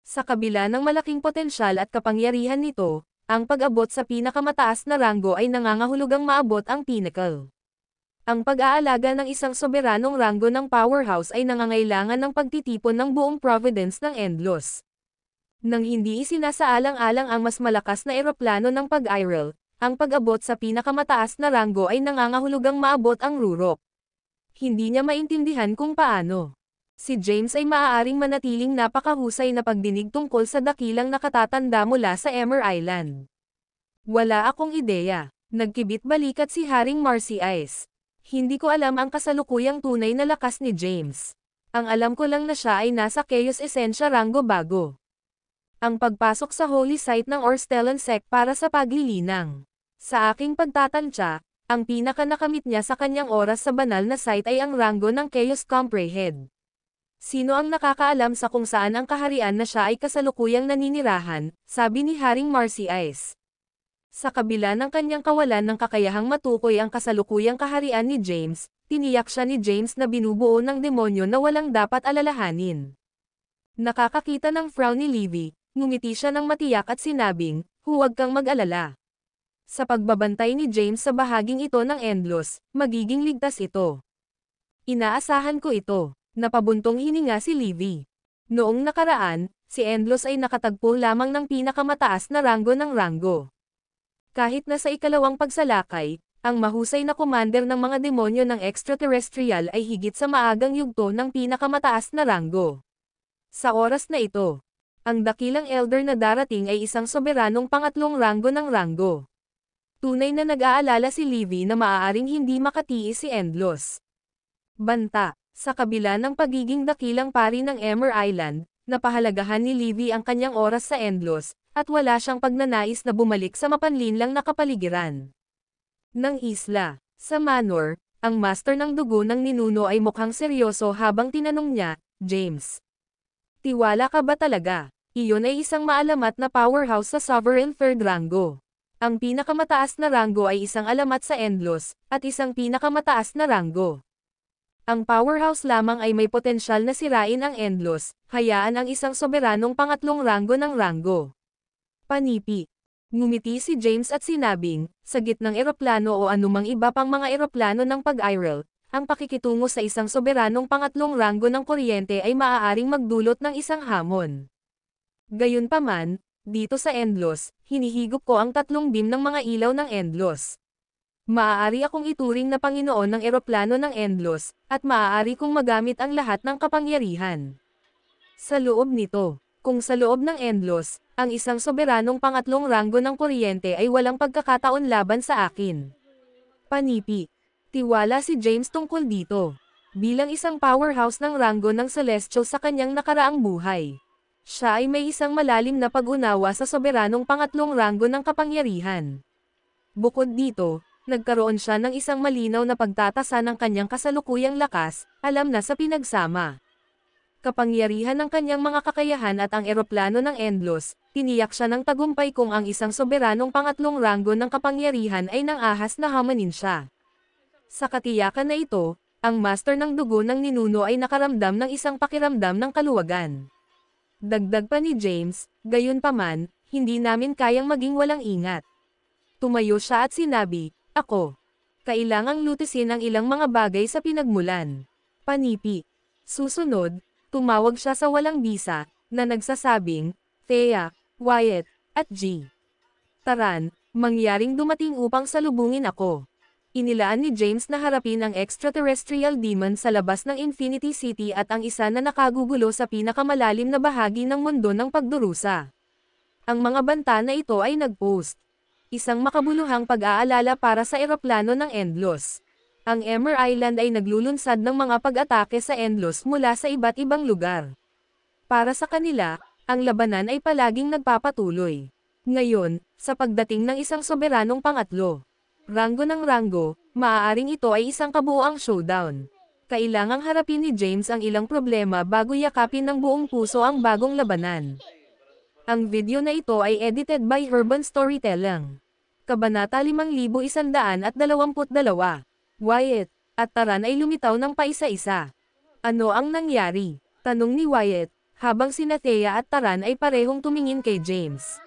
Sa kabila ng malaking potensyal at kapangyarihan nito, ang pag-abot sa pinakamataas na ranggo ay nangangahulugang maabot ang pinnacle. Ang pag-aalaga ng isang soberanong ranggo ng powerhouse ay nangangailangan ng pagtitipon ng buong providence ng Endlos. Nang hindi isinasaalang-alang ang mas malakas na eroplano ng pag-Irel, ang pag-abot sa pinakamataas na ranggo ay nangangahulugang maabot ang Rurok. Hindi niya maintindihan kung paano. Si James ay maaaring manatiling napakahusay na pagdinig tungkol sa dakilang nakatatanda mula sa Emmer Island. Wala akong ideya. Nagkibit-balikat si Haring Marcy Ice. Hindi ko alam ang kasalukuyang tunay na lakas ni James. Ang alam ko lang na siya ay nasa Chaos Essentia Rango bago ang pagpasok sa Holy Site ng Orstellan Sect para sa paglilinang. Sa aking pagtatantya, ang pinaka-nakamit niya sa kanyang oras sa banal na site ay ang ranggo ng Chaos Comprehened. Sino ang nakakaalam sa kung saan ang kaharian na siya ay kasalukuyang naninirahan, sabi ni Haring Marcy Ice. Sa kabila ng kanyang kawalan ng kakayahang matukoy ang kasalukuyang kaharian ni James, tiniyak siya ni James na binubuo ng demonyo na walang dapat alalahanin. Nakakakita ng frown ni Livy, ngumiti siya ng matiyak at sinabing, huwag kang mag-alala. Sa pagbabantay ni James sa bahaging ito ng Endlos, magiging ligtas ito. Inaasahan ko ito. Napabuntong hininga si Livy. Noong nakaraan, si Endlos ay nakatagpo lamang ng pinakamataas na ranggo ng ranggo. Kahit na sa ikalawang pagsalakay, ang mahusay na commander ng mga demonyo ng extraterrestrial ay higit sa maagang yugto ng pinakamataas na ranggo. Sa oras na ito, ang dakilang elder na darating ay isang soberanong pangatlong ranggo ng ranggo. Tunay na nag-aalala si Livy na maaaring hindi makatiis si Endlos. Banta. Sa kabila ng pagiging dakilang pari ng Emmer Island, napahalagahan ni Livy ang kanyang oras sa Endlos, at wala siyang pagnanais na bumalik sa mapanlinlang na kapaligiran ng isla. Sa manor, ang master ng dugo ng ninuno ay mukhang seryoso habang tinanong niya, James. Tiwala ka ba talaga? Iyon ay isang maalamat na powerhouse sa Sovereign Third Rango. Ang pinakamataas na ranggo ay isang alamat sa Endlos, at isang pinakamataas na ranggo. Ang powerhouse lamang ay may potensyal na sirain ang Endlos, hayaan ang isang soberanong pangatlong ranggo ng ranggo. Panipi. Ngumiti si James at sinabing, sa gitnang eroplano o anumang iba pang mga eroplano ng pag-Irel, ang pakikitungo sa isang soberanong pangatlong ranggo ng kuryente ay maaaring magdulot ng isang hamon. Gayunpaman, dito sa Endlos, hinihigop ko ang 3 beam ng mga ilaw ng Endlos. Maaari akong ituring na Panginoon ng eroplano ng Endlos, at maaari kong magamit ang lahat ng kapangyarihan. Sa loob nito, kung sa loob ng Endlos, ang isang soberanong pangatlong ranggo ng kuryente ay walang pagkakataon laban sa akin. Panipi. Tiwala si James tungkol dito. Bilang isang powerhouse ng ranggo ng Celestial sa kanyang nakaraang buhay, siya ay may isang malalim na pag-unawa sa soberanong pangatlong ranggo ng kapangyarihan. Bukod dito, nagkaroon siya ng isang malinaw na pagtatasa ng kanyang kasalukuyang lakas, alam na sa pinagsama. Kapangyarihan ng kanyang mga kakayahan at ang eroplano ng Endlos, tiniyak siya ng tagumpay kung ang isang soberanong pangatlong ranggo ng kapangyarihan ay nang-ahas na hamanin siya. Sa katiyakan na ito, ang master ng dugo ng ninuno ay nakaramdam ng isang pakiramdam ng kaluwagan. Dagdag pa ni James, gayunpaman, hindi namin kayang maging walang ingat. Tumayo siya at sinabi, ako. Kailangang lutisin ang ilang mga bagay sa pinagmulan. Panipi. Susunod, tumawag siya sa walang bisa, na nagsasabing, Thea, Wyatt, at G. Taran, mangyaring dumating upang salubungin ako. Inilaan ni James na harapin ang extraterrestrial demon sa labas ng Infinity City at ang isa na nakagugulo sa pinakamalalim na bahagi ng mundo ng pagdurusa. Ang mga banta na ito ay nag-post. Isang makabuluhang pag-aalala para sa eroplano ng Endlos. Ang Emmer Island ay naglulunsad ng mga pag-atake sa Endlos mula sa iba't ibang lugar. Para sa kanila, ang labanan ay palaging nagpapatuloy. Ngayon, sa pagdating ng isang soberanong pangatlo, ranggo ng ranggo, maaaring ito ay isang kabuuang showdown. Kailangang harapin ni James ang ilang problema bago yakapin ng buong puso ang bagong labanan. Ang video na ito ay edited by Urban Storytelling. Kabanata 5122. Wyatt at Taran ay lumitaw ng paisa-isa. Ano ang nangyari? Tanong ni Wyatt, habang sina Thea at Taran ay parehong tumingin kay James.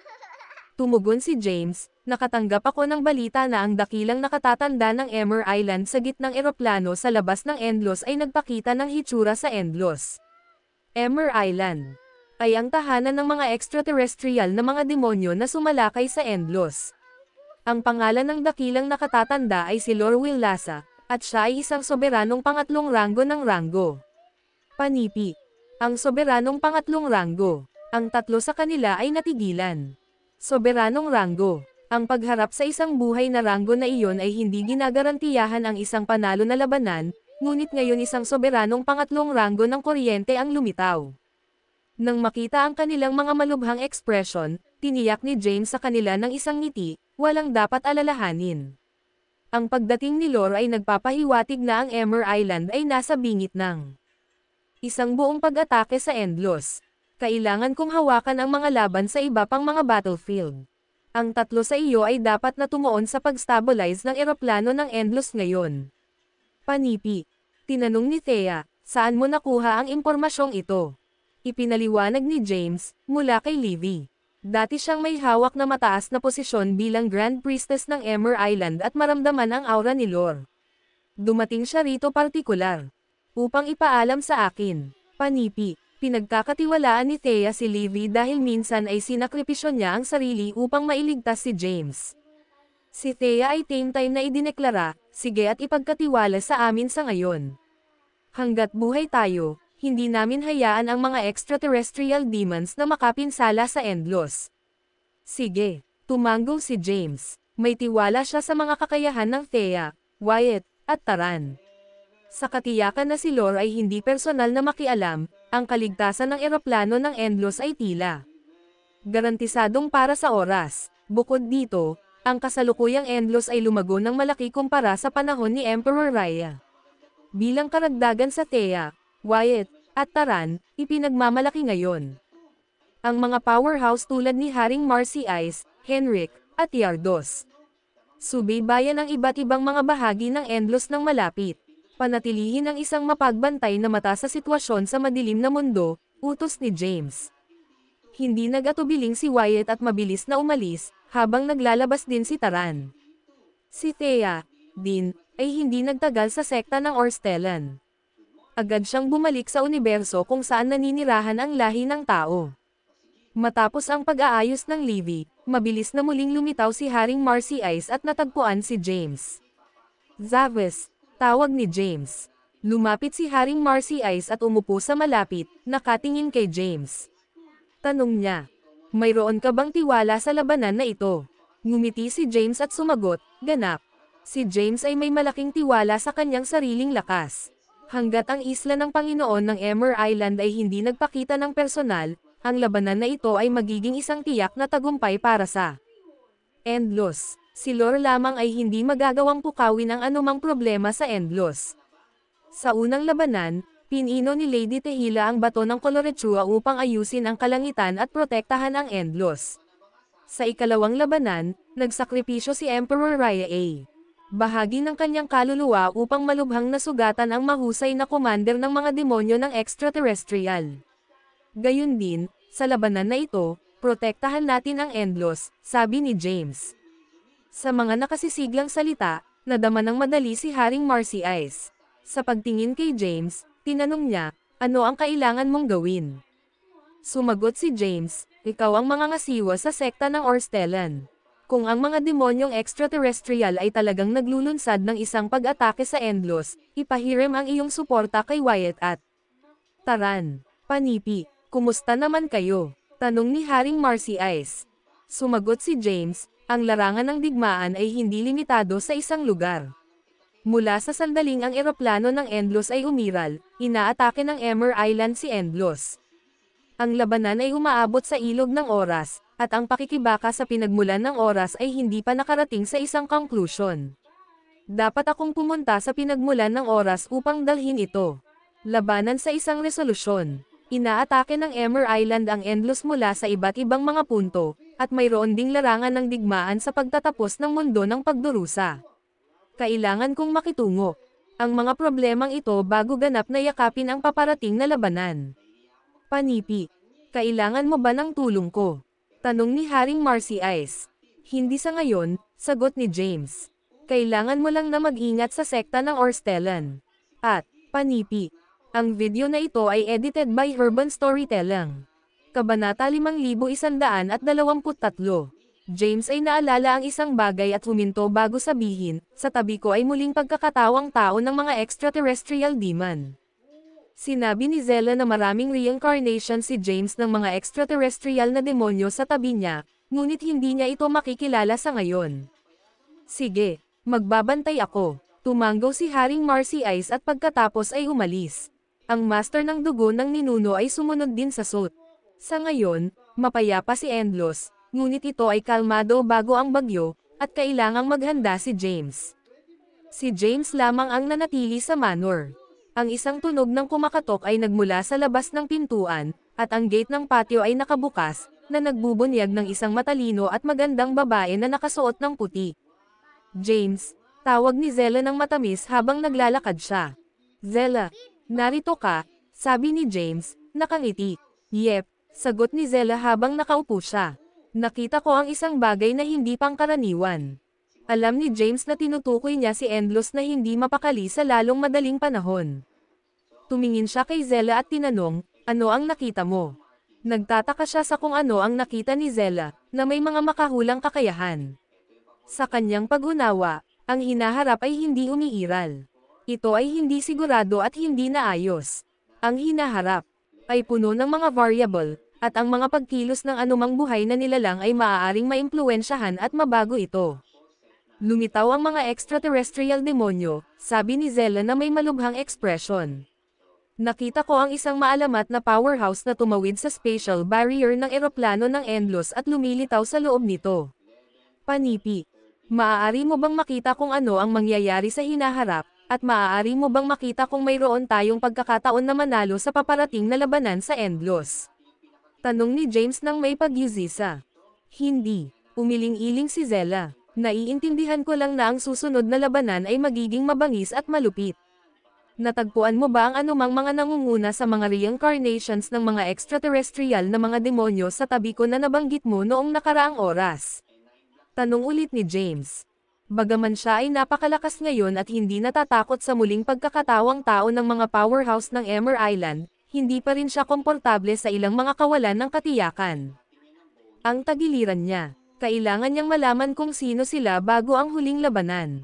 Tumugon si James, nakatanggap ako ng balita na ang dakilang nakatatanda ng Emmer Island sa gitnang eroplano sa labas ng Endlos ay nagpakita ng hitsura sa Endlos. Emmer Island ay ang tahanan ng mga extraterrestrial na mga demonyo na sumalakay sa Endlos. Ang pangalan ng dakilang nakatatanda ay si Lord Willasa, at siya ay isang soberanong pangatlong ranggo ng ranggo. Panipi. Ang soberanong pangatlong ranggo. Ang tatlo sa kanila ay natigilan. Soberanong ranggo. Ang pagharap sa isang buhay na ranggo na iyon ay hindi ginagarantiyahan ang isang panalo na labanan, ngunit ngayon isang soberanong pangatlong ranggo ng kuryente ang lumitaw. Nang makita ang kanilang mga malubhang ekspresyon, tiniyak ni James sa kanila ng isang ngiti, walang dapat alalahanin. Ang pagdating ni Lore ay nagpapahiwatig na ang Emmer Island ay nasa bingit ng isang buong pag-atake sa Endlos. Kailangan kong hawakan ang mga laban sa iba pang mga battlefield. Ang tatlo sa iyo ay dapat na tumuon sa pag-stabilize ng eroplano ng Endlos ngayon. Panipi. Tinanong ni Thea, saan mo nakuha ang impormasyong ito? Ipinaliwanag ni James, mula kay Livy. Dati siyang may hawak na mataas na posisyon bilang Grand Priestess ng Emmer Island at maramdaman ang aura ni Lore. Dumating siya rito partikular upang ipaalam sa akin. Panipi. Pinagkakatiwalaan ni Thea si Livy dahil minsan ay sinakripisyo niya ang sarili upang mailigtas si James. Si Thea ay same time na idineklara, sige at ipagkatiwala sa amin sa ngayon. Hanggat buhay tayo, hindi namin hayaan ang mga extraterrestrial demons na makapinsala sa Endlos. Sige, tumanggol si James. May tiwala siya sa mga kakayahan ng Thea, Wyatt, at Taran. Sa katiyakan na si Lore ay hindi personal na makialam, ang kaligtasan ng eroplano ng Endlos ay tila garantisadong para sa oras. Bukod dito, ang kasalukuyang Endlos ay lumago ng malaki kumpara sa panahon ni Emperor Raya. Bilang karagdagan sa Thea, Wyatt, at Taran, ipinagmamalaki ngayon ang mga powerhouse tulad ni Haring Marcy Ice, Henrik, at Yardos. Subaybayan ang iba't ibang mga bahagi ng Endlos ng malapit. Panatilihin ang isang mapagbantay na mata sa sitwasyon sa madilim na mundo, utos ni James. Hindi nag-atubiling si Wyatt at mabilis na umalis, habang naglalabas din si Taran. Si Thea, din, ay hindi nagtagal sa sekta ng Orstellan. Agad siyang bumalik sa universo kung saan naninirahan ang lahi ng tao. Matapos ang pag-aayos ng Livy, mabilis na muling lumitaw si Haring Marcy Ice at natagpuan si James. Zavis. Tawag ni James. Lumapit si Haring Marcy Ice at umupo sa malapit, nakatingin kay James. Tanong niya, mayroon ka bang tiwala sa labanan na ito? Ngumiti si James at sumagot, ganap. Si James ay may malaking tiwala sa kanyang sariling lakas. Hanggat ang isla ng Panginoon ng Emmer Island ay hindi nagpakita ng personal, ang labanan na ito ay magiging isang tiyak na tagumpay para sa Endlos. Si Lore lamang ay hindi magagawang pukawin ang anumang problema sa Endlos. Sa unang labanan, pinino ni Lady Tehila ang bato ng Coloretua upang ayusin ang kalangitan at protektahan ang Endlos. Sa ikalawang labanan, nagsakripisyo si Emperor Raya A. Bahagi ng kanyang kaluluwa upang malubhang nasugatan ang mahusay na commander ng mga demonyo ng extraterrestrial. Gayun din, sa labanan na ito, protektahan natin ang Endlos, sabi ni James. Sa mga nakasisiglang salita, nadama ng madali si Haring Marcy Ice. Sa pagtingin kay James, tinanong niya, ano ang kailangan mong gawin? Sumagot si James, ikaw ang mangangasiwa sa sekta ng Orstellan. Kung ang mga demonyong extraterrestrial ay talagang naglulunsad ng isang pag-atake sa Endlos, ipahiram ang iyong suporta kay Wyatt at Taran. Panipi, kumusta naman kayo? Tanong ni Haring Marcy Ice. Sumagot si James, ang larangan ng digmaan ay hindi limitado sa isang lugar. Mula sa sandaling ang eroplano ng Endlos ay umiral, inaatake ng Emmer Island si Endlos. Ang labanan ay umaabot sa ilog ng oras, at ang pakikibaka sa pinagmulan ng oras ay hindi pa nakarating sa isang conclusion. Dapat akong pumunta sa pinagmulan ng oras upang dalhin ito. Labanan sa isang resolusyon. Inaatake ng Ember Island ang Endless mula sa iba't ibang mga punto, at mayroon ding larangan ng digmaan sa pagtatapos ng mundo ng pagdurusa. Kailangan kong makitungo ang mga problemang ito bago ganap na yakapin ang paparating na labanan. Panipi, kailangan mo ba ng tulong ko? Tanong ni Haring Marcy Ice. Hindi sa ngayon, sagot ni James. Kailangan mo lang na mag-ingat sa sekta ng Orstellan. At, Panipi, ang video na ito ay edited by Urban Storytelling. Kabanata 5123. James ay naalala ang isang bagay at huminto bago sabihin, sa tabi ko ay muling pagkakatawang tao ng mga extraterrestrial demon. Sinabi ni Zella na maraming reincarnation si James ng mga extraterrestrial na demonyo sa tabi niya, ngunit hindi niya ito makikilala sa ngayon. Sige, magbabantay ako. Tumanggaw si Haring Marcy Ice at pagkatapos ay umalis. Ang master ng dugo ng ninuno ay sumunod din sa suit. Sa ngayon, mapayapa si Endless, ngunit ito ay kalmado bago ang bagyo, at kailangang maghanda si James. Si James lamang ang nanatili sa manor. Ang isang tunog ng kumakatok ay nagmula sa labas ng pintuan, at ang gate ng patio ay nakabukas, na nagbubunyag ng isang matalino at magandang babae na nakasuot ng puti. James, tawag ni Zella ng matamis habang naglalakad siya. Zella, narito ka, sabi ni James, nakangiti. Yep, sagot ni Zella habang nakaupo siya. Nakita ko ang isang bagay na hindi pangkaraniwan. Alam ni James na tinutukoy niya si Endless na hindi mapakali sa lalong madaling panahon. Tumingin siya kay Zella at tinanong, ano ang nakita mo? Nagtataka siya sa kung ano ang nakita ni Zella, na may mga makahulang kakayahan. Sa kanyang pag-unawa, ang hinaharap ay hindi umiiral. Ito ay hindi sigurado at hindi naayos. Ang hinaharap ay puno ng mga variable, at ang mga pagkilos ng anumang buhay na nilalang ay maaaring maimpluwensyahan at mabago ito. Lumitaw ang mga extraterrestrial demonyo, sabi ni Zella na may malubhang ekspresyon. Nakita ko ang isang maalamat na powerhouse na tumawid sa spatial barrier ng eroplano ng Endless at lumilitaw sa loob nito. Panipi, maaari mo bang makita kung ano ang mangyayari sa hinaharap, at maaari mo bang makita kung mayroon tayong pagkakataon na manalo sa paparating na labanan sa Endless? Tanong ni James nang may pagyuzisa. Hindi, umiling-iling si Zella. Naiintindihan ko lang na ang susunod na labanan ay magiging mabangis at malupit. Natagpuan mo ba ang anumang mga nangunguna sa mga reincarnations ng mga extraterrestrial na mga demonyo sa tabi ko na nabanggit mo noong nakaraang oras? Tanong ulit ni James. Bagaman siya ay napakalakas ngayon at hindi natatakot sa muling pagkakatawang tao ng mga powerhouse ng Ember Island, hindi pa rin siya komportable sa ilang mga kawalan ng katiyakan. Ang tagiliran niya. Kailangan niyang malaman kung sino sila bago ang huling labanan.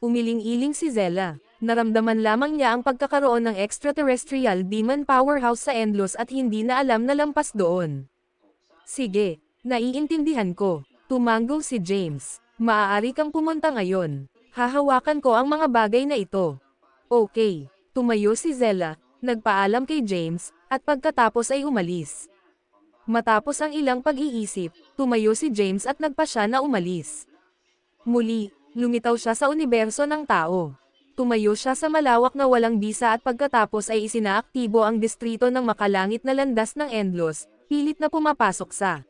Umiling-iling si Zella. Naramdaman lamang niya ang pagkakaroon ng extraterrestrial demon powerhouse sa Endless at hindi na alam na lampas doon. Sige, naiintindihan ko. Tumanggaw si James. Maaari kang pumunta ngayon. Hahawakan ko ang mga bagay na ito. Okay. Tumayo si Zella, nagpaalam kay James, at pagkatapos ay umalis. Matapos ang ilang pag-iisip, tumayo si James at nagpasya na umalis. Muli, lumitaw siya sa universo ng tao. Tumayo siya sa malawak na walang bisa at pagkatapos ay isinaaktibo ang distrito ng makalangit na landas ng Endless, pilit na pumapasok sa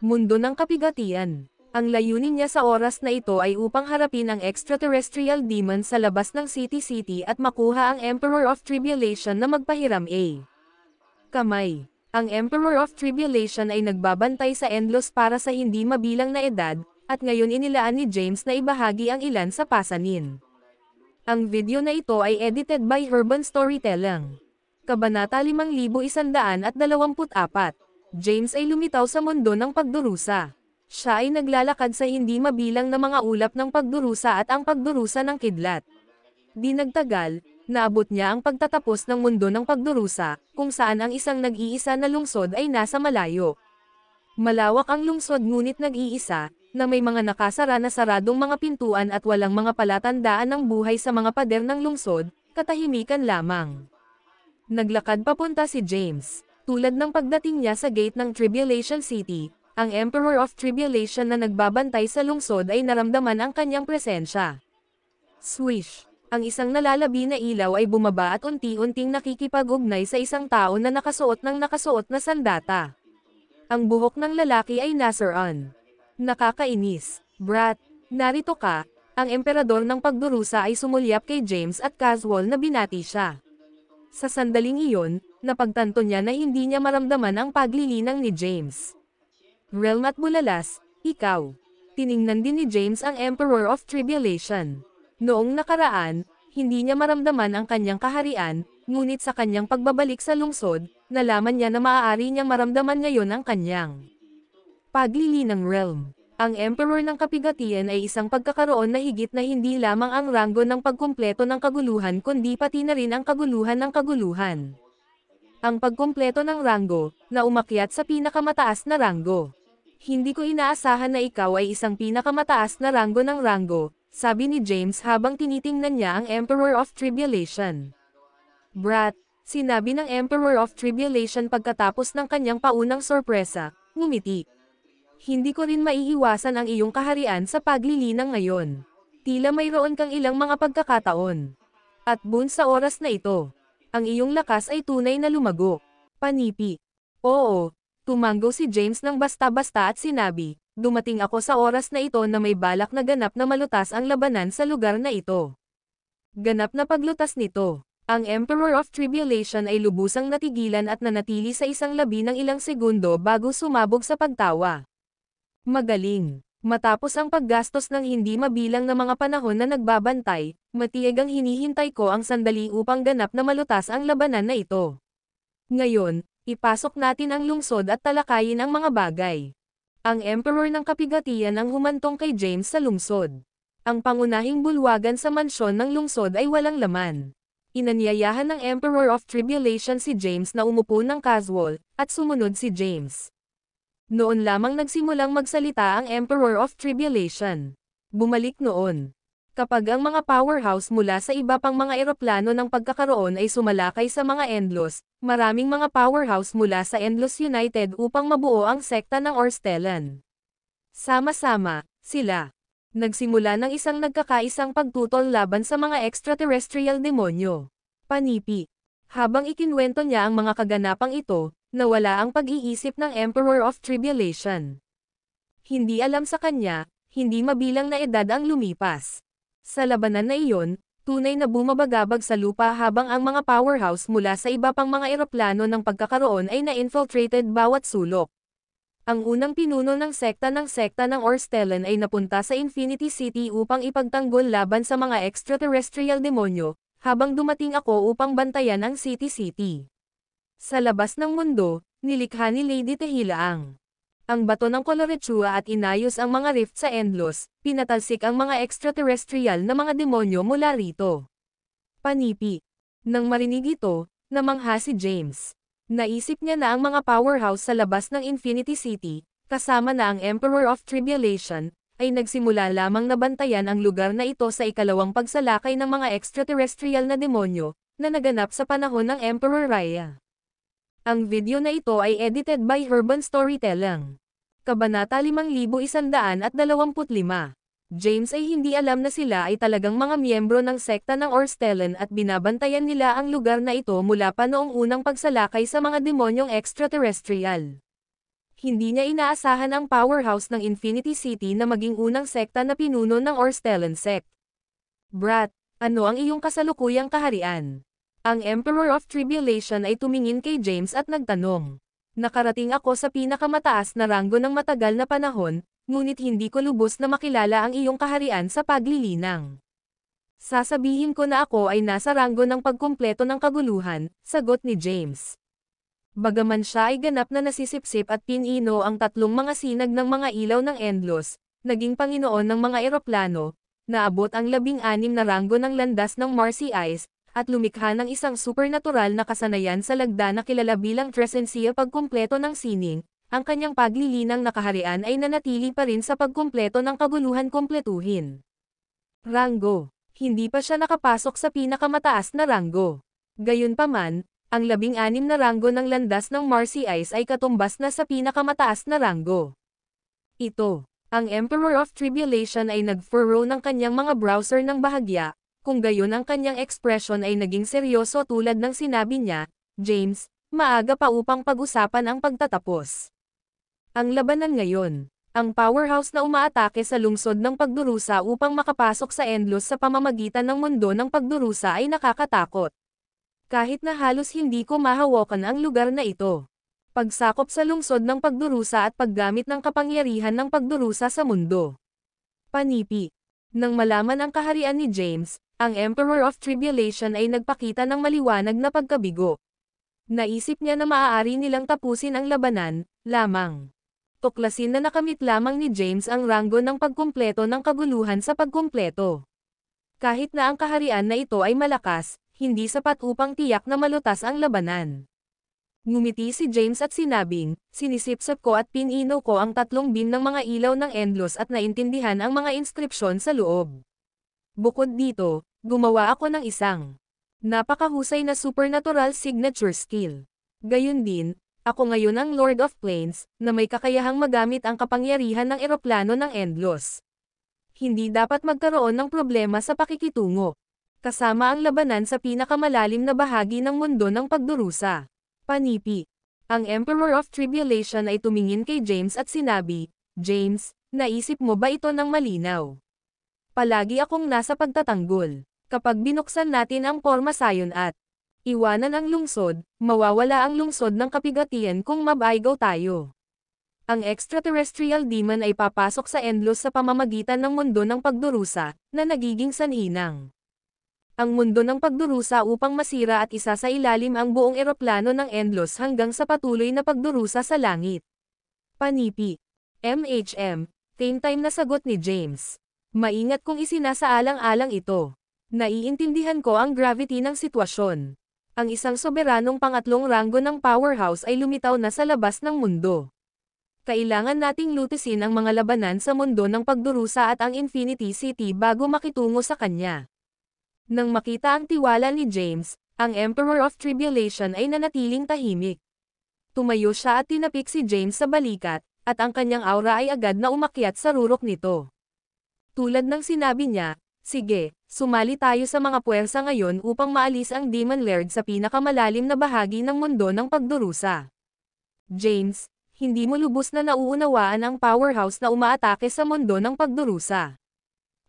mundo ng kapigatian. Ang layunin niya sa oras na ito ay upang harapin ang extraterrestrial demon sa labas ng City at makuha ang Emperor of Tribulation na magpahiram kamay. Ang Emperor of Tribulation ay nagbabantay sa Endless para sa hindi mabilang na edad, at ngayon inilaan ni James na ibahagi ang ilan sa pasanin. Ang video na ito ay edited by Urban Storytelling. Kabanata 5124. James ay lumitaw sa mundo ng pagdurusa. Siya ay naglalakad sa hindi mabilang na mga ulap ng pagdurusa at ang pagdurusa ng kidlat. Di nagtagal, naabot niya ang pagtatapos ng mundo ng pagdurusa, kung saan ang isang nag-iisa na lungsod ay nasa malayo. Malawak ang lungsod ngunit nag-iisa, na may mga nakasara na saradong mga pintuan at walang mga palatandaan ng buhay sa mga pader ng lungsod, katahimikan lamang. Naglakad papunta si James. Tulad ng pagdating niya sa gate ng Tribulation City, ang Emperor of Tribulation na nagbabantay sa lungsod ay naramdaman ang kanyang presensya. Swish! Ang isang nalalabi na ilaw ay bumaba at unti-unting nakikipag-ugnay sa isang tao na nakasuot na sandata. Ang buhok ng lalaki ay nasaran. Nakakainis. Brat, narito ka. Ang emperador ng pagdurusa ay sumulyap kay James at casual na binati siya. Sa sandaling iyon, napagtanto niya na hindi niya maramdaman ang paglilinang ni James. Realm at Bulalas, ikaw. Tiningnan din ni James ang Emperor of Tribulation. Noong nakaraan, hindi niya maramdaman ang kanyang kaharian, ngunit sa kanyang pagbabalik sa lungsod, nalaman niya na maaari niyang maramdaman ngayon ang kanyang paglilinang realm. Ang Emperor ng Kapigatian ay isang pagkakaroon na higit na hindi lamang ang ranggo ng pagkumpleto ng kaguluhan kundi pati na rin ang kaguluhan ng kaguluhan. Ang pagkumpleto ng ranggo, na umakyat sa pinakamataas na ranggo. Hindi ko inaasahan na ikaw ay isang pinakamataas na ranggo ng ranggo, sabi ni James habang tinitingnan niya ang Emperor of Tribulation. Brat, sinabi ng Emperor of Tribulation pagkatapos ng kanyang paunang sorpresa, ngumiti. Hindi ko rin maiiwasan ang iyong kaharian sa paglilinang ngayon. Tila mayroon kang ilang mga pagkakataon. At bun sa oras na ito, ang iyong lakas ay tunay na lumago. Panipi. Oo, tumango si James ng basta-basta at sinabi, dumating ako sa oras na ito na may balak na ganap na malutas ang labanan sa lugar na ito. Ganap na paglutas nito. Ang Emperor of Tribulation ay lubusang natigilan at nanatili sa isang labi ng ilang segundo bago sumabog sa pagtawa. Magaling. Matapos ang paggastos ng hindi mabilang na mga panahon na nagbabantay, matiyagang hinihintay ko ang sandali upang ganap na malutas ang labanan na ito. Ngayon, ipasok natin ang lungsod at talakayin ang mga bagay. Ang Emperor ng Kapigatian ang humantong kay James sa lungsod. Ang pangunahing bulwagan sa mansyon ng lungsod ay walang laman. Inanyayahan ng Emperor of Tribulation si James na umupo ng casual, at sumunod si James. Noon lamang nagsimulang magsalita ang Emperor of Tribulation. Bumalik noon. Kapag ang mga powerhouse mula sa iba pang mga eroplano ng pagkakaroon ay sumalakay sa mga Endlos, maraming mga powerhouse mula sa Endlos United upang mabuo ang sekta ng Orstellan. Sama-sama, sila. Nagsimula ng isang nagkakaisang pagtutol laban sa mga extraterrestrial demonyo. Panipi. Habang ikinwento niya ang mga kaganapang ito, nawala ang pag-iisip ng Emperor of Tribulation. Hindi alam sa kanya, hindi mabilang na edad ang lumipas. Sa labanan na iyon, tunay na bumabagabag sa lupa habang ang mga powerhouse mula sa iba pang mga eroplano ng pagkakaroon ay na-infiltrated bawat sulok. Ang unang pinuno ng sekta ng Orstellan ay napunta sa Infinity City upang ipagtanggol laban sa mga extraterrestrial demonyo, habang dumating ako upang bantayan ang City. Sa labas ng mundo, nilikha ni Lady Tehila ang bato ng Colorechua at inayos ang mga rift sa Endlos, pinatalsik ang mga extraterrestrial na mga demonyo mula rito. Panipi. Nang marinig ito, namangha si James. Naisip niya na ang mga powerhouse sa labas ng Infinity City, kasama na ang Emperor of Tribulation, ay nagsimula lamang na bantayan ang lugar na ito sa ikalawang pagsalakay ng mga extraterrestrial na demonyo, na naganap sa panahon ng Emperor Raya. Ang video na ito ay edited by Urban Storytelling. Kabanata 5125. James ay hindi alam na sila ay talagang mga miyembro ng sekta ng Orstellan at binabantayan nila ang lugar na ito mula pa noong unang pagsalakay sa mga demonyong extraterrestrial. Hindi niya inaasahan ang powerhouse ng Infinity City na maging unang sekta na pinuno ng Orstellan sect. Brat, ano ang iyong kasalukuyang kaharian? Ang Emperor of Tribulation ay tumingin kay James at nagtanong. Nakarating ako sa pinakamataas na ranggo ng matagal na panahon, ngunit hindi ko lubos na makilala ang iyong kaharian sa paglilinang. Sasabihin ko na ako ay nasa ranggo ng pagkumpleto ng kaguluhan, sagot ni James. Bagaman siya ay ganap na nasisipsip at pinino ang tatlong mga sinag ng mga ilaw ng Endlos, naging Panginoon ng mga eroplano, naabot ang 16 na ranggo ng landas ng Marcy Ice, at lumikha ng isang supernatural na kasanayan sa lagda na kilala bilang Trescensia pagkumpleto ng sining, ang kanyang paglilinang na kaharian ay nanatili pa rin sa pagkumpleto ng kaguluhan kumpletuhin. Ranggo. Hindi pa siya nakapasok sa pinakamataas na ranggo. Gayunpaman, Ang 16 na ranggo ng landas ng Marcy Ice ay katumbas na sa pinakamataas na ranggo. Ito, ang Emperor of Tribulation ay nag-furrow ng kanyang mga browser ng bahagya, kung gayon ang kanyang ekspresyon ay naging seryoso tulad ng sinabi niya, James, maaga pa upang pag-usapan ang pagtatapos. Ang labanan ngayon, ang powerhouse na umaatake sa lungsod ng pagdurusa upang makapasok sa Endless sa pamamagitan ng mundo ng pagdurusa ay nakakatakot. Kahit na halos hindi ko mahawakan ang lugar na ito. Pagsakop sa lungsod ng pagdurusa at paggamit ng kapangyarihan ng pagdurusa sa mundo. Panipi. Nang malaman ang kaharian ni James, ang Emperor of Tribulation ay nagpakita ng maliwanag na pagkabigo. Naisip niya na maaari nilang tapusin ang labanan, lamang. Tuklasin na nakamit lamang ni James ang ranggo ng pagkumpleto ng kaguluhan sa pagkumpleto. Kahit na ang kaharian na ito ay malakas, hindi sapat upang tiyak na malutas ang labanan. Ngumiti si James at sinabing, sinisipsip ko at pinino ko ang 3 beam ng mga ilaw ng Endless at naintindihan ang mga inskripsyon sa loob. Bukod dito, gumawa ako ng isang napakahusay na supernatural signature skill. Gayun din, ako ngayon ang Lord of Planes, na may kakayahang magamit ang kapangyarihan ng eroplano ng Endless. Hindi dapat magkaroon ng problema sa pakikitungo. Kasama ang labanan sa pinakamalalim na bahagi ng mundo ng pagdurusa. Panipi. Ang Emperor of Tribulation ay tumingin kay James at sinabi, James, naisip mo ba ito ng malinaw? Palagi akong nasa pagtatanggol. Kapag binuksan natin ang Pormasayon at iwanan ang lungsod, mawawala ang lungsod ng kapigatian kung mabaigaw tayo. Ang extraterrestrial demon ay papasok sa Endless sa pamamagitan ng mundo ng pagdurusa, na nagiging sanhinang ang mundo ng pagdurusa upang masira at isa sa ilalim ang buong eroplano ng Endless hanggang sa patuloy na pagdurusa sa langit. Panipi. Same time na sagot ni James. Maingat kung isinasaalang-alang ito. Naiintindihan ko ang gravity ng sitwasyon. Ang isang soberanong pangatlong ranggo ng powerhouse ay lumitaw na sa labas ng mundo. Kailangan nating lutisin ang mga labanan sa mundo ng pagdurusa at ang Infinity City bago makitungo sa kanya. Nang makita ang tiwala ni James, ang Emperor of Tribulation ay nanatiling tahimik. Tumayo siya at tinapik si James sa balikat, at ang kanyang aura ay agad na umakyat sa rurok nito. Tulad ng sinabi niya, sige, sumali tayo sa mga puwersa ngayon upang maalis ang Demon Laird sa pinakamalalim na bahagi ng mundo ng pagdurusa. James, hindi mo lubos na nauunawaan ang powerhouse na umaatake sa mundo ng pagdurusa.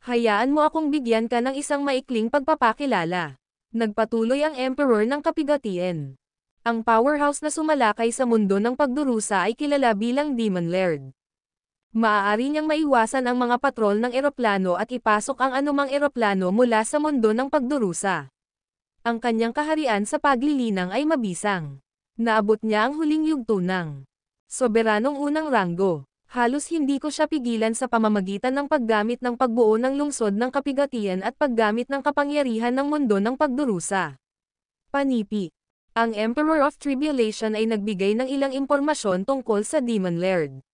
Hayaan mo akong bigyan ka ng isang maikling pagpapakilala. Nagpatuloy ang Emperor ng kapigatian. Ang powerhouse na sumalakay sa mundo ng pagdurusa ay kilala bilang Demon Laird. Maaari niyang maiwasan ang mga patrol ng eroplano at ipasok ang anumang eroplano mula sa mundo ng pagdurusa. Ang kanyang kaharian sa paglilinang ay mabisang. Naabot niya ang huling yugto ng soberanong unang ranggo. Halos hindi ko siya pigilan sa pamamagitan ng paggamit ng pagbuo ng lungsod ng kapigatian at paggamit ng kapangyarihan ng mundo ng pagdurusa. Panipi. Ang Emperor of Tribulation ay nagbigay ng ilang impormasyon tungkol sa Demon Laird.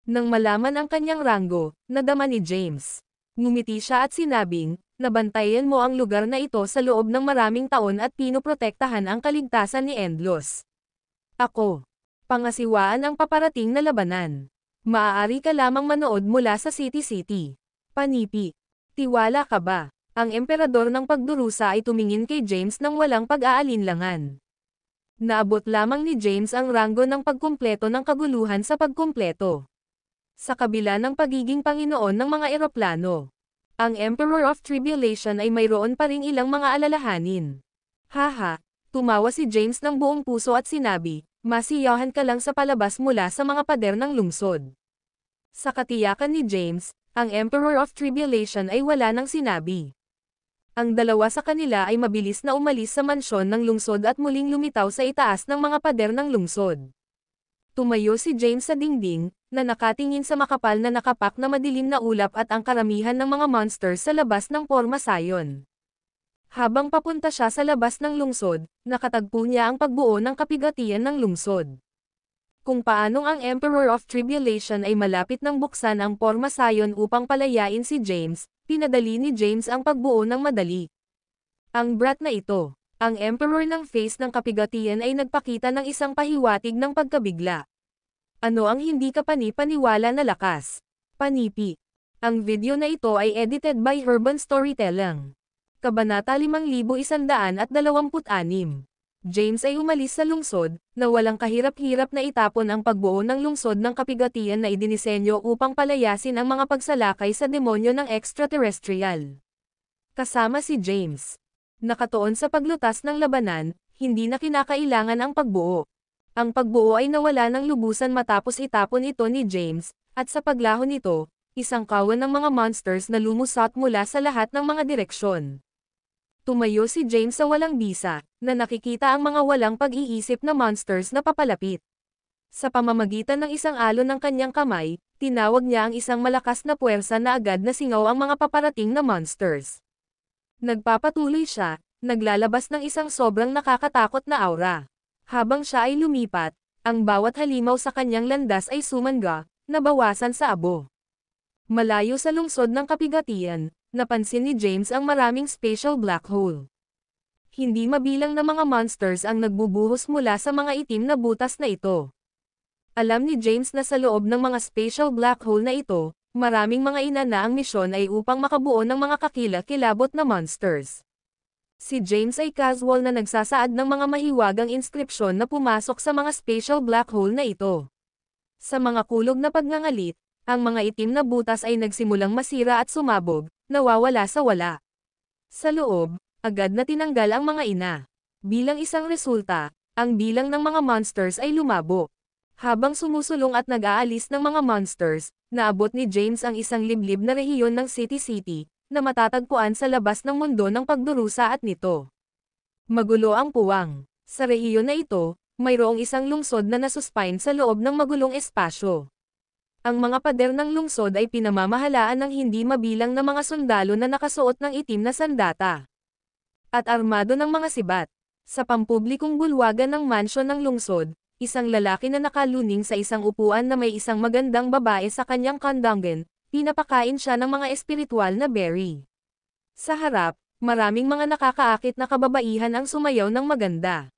Nang malaman ang kanyang ranggo, nadama ni James. Ngumiti siya at sinabing, nabantayan mo ang lugar na ito sa loob ng maraming taon at pinoprotektahan ang kaligtasan ni Endless. Ako. Pangasiwaan ang paparating na labanan. Maaari ka lamang manood mula sa City. Panipi. Tiwala ka ba? Ang emperador ng pagdurusa ay tumingin kay James nang walang pag-aalinlangan. Naabot lamang ni James ang ranggo ng pagkumpleto ng kaguluhan sa pagkumpleto. Sa kabila ng pagiging Panginoon ng mga eroplano, ang Emperor of Tribulation ay mayroon pa ring ilang mga alalahanin. Haha, tumawa si James ng buong puso at sinabi, masiyahan ka lang sa palabas mula sa mga pader ng lungsod. Sa katiyakan ni James, ang Emperor of Tribulation ay wala nang sinabi. Ang dalawa sa kanila ay mabilis na umalis sa mansyon ng lungsod at muling lumitaw sa itaas ng mga pader ng lungsod. Tumayo si James sa dingding, na nakatingin sa makapal na nakapak na madilim na ulap at ang karamihan ng mga monsters sa labas ng Pormasayon. Habang papunta siya sa labas ng lungsod, nakatagpo niya ang pagbuo ng kapigatian ng lungsod. Kung paanong ang Emperor of Tribulation ay malapit nang buksan ang Pormasayon upang palayain si James, pinadali ni James ang pagbuo ng madali. Ang brat na ito, Ang emperor ng face ng kapigatian ay nagpakita ng isang pahiwatig ng pagkabigla. Ano ang hindi ka pani-paniwala na lakas? Panipi. Ang video na ito ay edited by Urban Storytelling. Kabanata 5126. James ay umalis sa lungsod, na walang kahirap-hirap na itapon ang pagbuo ng lungsod ng kapigatian na idinisenyo upang palayasin ang mga pagsalakay sa demonyo ng extraterrestrial. Kasama si James. Nakatuon sa paglutas ng labanan, hindi na kinakailangan ang pagbuo. Ang pagbuo ay nawala ng lubusan matapos itapon ito ni James, at sa paglaho nito, isang kawan ng mga monsters na lumusot mula sa lahat ng mga direksyon. Tumayo si James sa walang bisa, na nakikita ang mga walang pag-iisip na monsters na papalapit. Sa pamamagitan ng isang alon ng kanyang kamay, tinawag niya ang isang malakas na puwersa na agad na singaw ang mga paparating na monsters. Nagpapatuloy siya, naglalabas ng isang sobrang nakakatakot na aura. Habang siya ay lumipat, ang bawat halimaw sa kanyang landas ay sumangga, nabawasan sa abo. Malayo sa lungsod ng kapigatian, napansin ni James ang maraming spatial black hole. Hindi mabilang na mga monsters ang nagbubuhos mula sa mga itim na butas na ito. Alam ni James na sa loob ng mga spatial black hole na ito, maraming mga ina na ang misyon ay upang makabuo ng mga kakila-kilabot na monsters. Si James ay casual na nagsasaad ng mga mahiwagang inskripsyon na pumasok sa mga spatial black hole na ito. Sa mga kulog na pagngangalit, ang mga itim na butas ay nagsimulang masira at sumabog, nawawala sa wala. Sa loob, agad na tinanggal ang mga ina. Bilang isang resulta, ang bilang ng mga monsters ay lumabo. Habang sumusulong at nag-aalis ng mga monsters, naabot ni James ang isang liblib na rehiyon ng City, na matatagpuan sa labas ng mundo ng pagdurusa at nito. Magulo ang puwang. Sa rehiyon na ito, mayroong isang lungsod na nasuspine sa loob ng magulong espasyo. Ang mga pader ng lungsod ay pinamamahalaan ng hindi mabilang na mga sundalo na nakasuot ng itim na sandata at armado ng mga sibat. Sa pampublikong bulwagan ng mansyon ng lungsod, isang lalaki na nakaluning sa isang upuan na may isang magandang babae sa kanyang kandanggan, pinapakain siya ng mga espiritual na berry. Sa harap, maraming mga nakakaakit na kababaihan ang sumayaw ng maganda.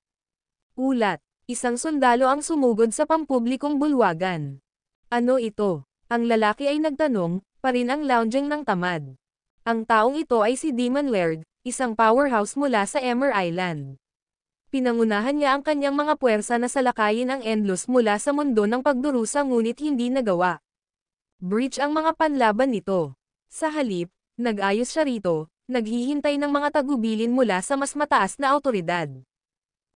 Ulat, isang sundalo ang sumugod sa pampublikong bulwagan. Ano ito? Ang lalaki ay nagtanong, pa rin ang lounging ng tamad. Ang taong ito ay si Demon Laird, isang powerhouse mula sa Emmer Island. Pinangunahan niya ang kanyang mga puwersa na salakayin ang Endless mula sa mundo ng pagdurusa ngunit hindi nagawa. Breach ang mga panlaban nito. Sa halip, nag-ayos siya rito, naghihintay ng mga tagubilin mula sa mas mataas na awtoridad.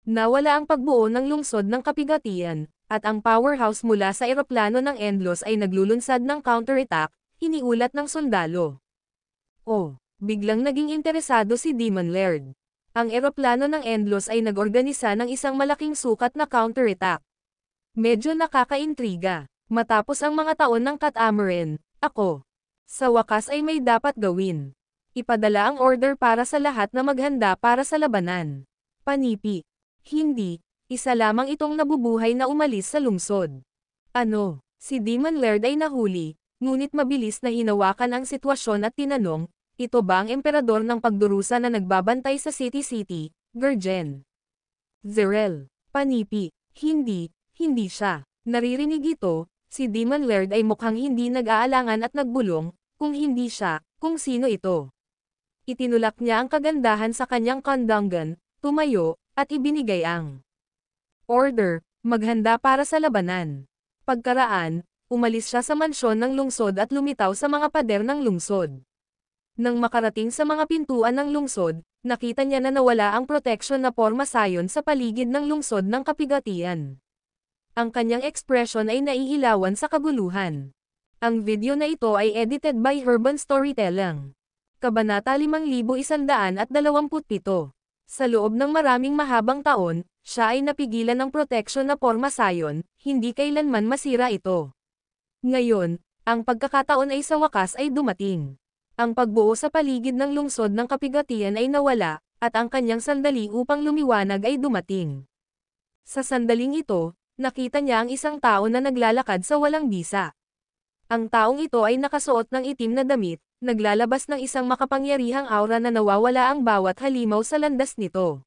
Nawala ang pagbuo ng lungsod ng kapigatian, at ang powerhouse mula sa eroplano ng Endless ay naglulunsad ng counterattack, iniulat ng sundalo. Biglang naging interesado si Demon Laird. Ang eroplano ng Endless ay nag-organisa ng isang malaking sukat na counterattack. Medyo nakakaintriga. Matapos ang mga taon ng Catamaran, ako. Sa wakas ay may dapat gawin. Ipadala ang order para sa lahat na maghanda para sa labanan. Panipi. Hindi, isa lamang itong nabubuhay na umalis sa lungsod. Ano, si Demon Laird ay nahuli, ngunit mabilis na hinawakan ang sitwasyon at tinanong, ito ba ang emperador ng pagdurusa na nagbabantay sa City, Gurgen? Zerel. Panipi. Hindi siya. Naririnig ito, si Demon Laird ay mukhang hindi nag-aalangan at nagbulong, kung hindi siya, kung sino ito. Itinulak niya ang kagandahan sa kanyang kandanggan, tumayo, at ibinigay ang order, maghanda para sa labanan. Pagkaraan, umalis siya sa mansyon ng lungsod at lumitaw sa mga pader ng lungsod. Nang makarating sa mga pintuan ng lungsod, nakita niya na nawala ang proteksyon na porma sayon sa paligid ng lungsod ng kapigatian. Ang kanyang ekspresyon ay naihilawan sa kaguluhan. Ang video na ito ay edited by Urban Storytelling. Kabanata 5127. Sa loob ng maraming mahabang taon, siya ay napigilan ng proteksyon na porma sayon, hindi kailanman masira ito. Ngayon, ang pagkakataon ay sa wakas ay dumating. Ang pagbuo sa paligid ng lungsod ng kapigatian ay nawala, at ang kanyang sandali upang lumiwanag ay dumating. Sa sandaling ito, nakita niya ang isang tao na naglalakad sa walang bisa. Ang taong ito ay nakasuot ng itim na damit, naglalabas ng isang makapangyarihang aura na nawawala ang bawat halimaw sa landas nito.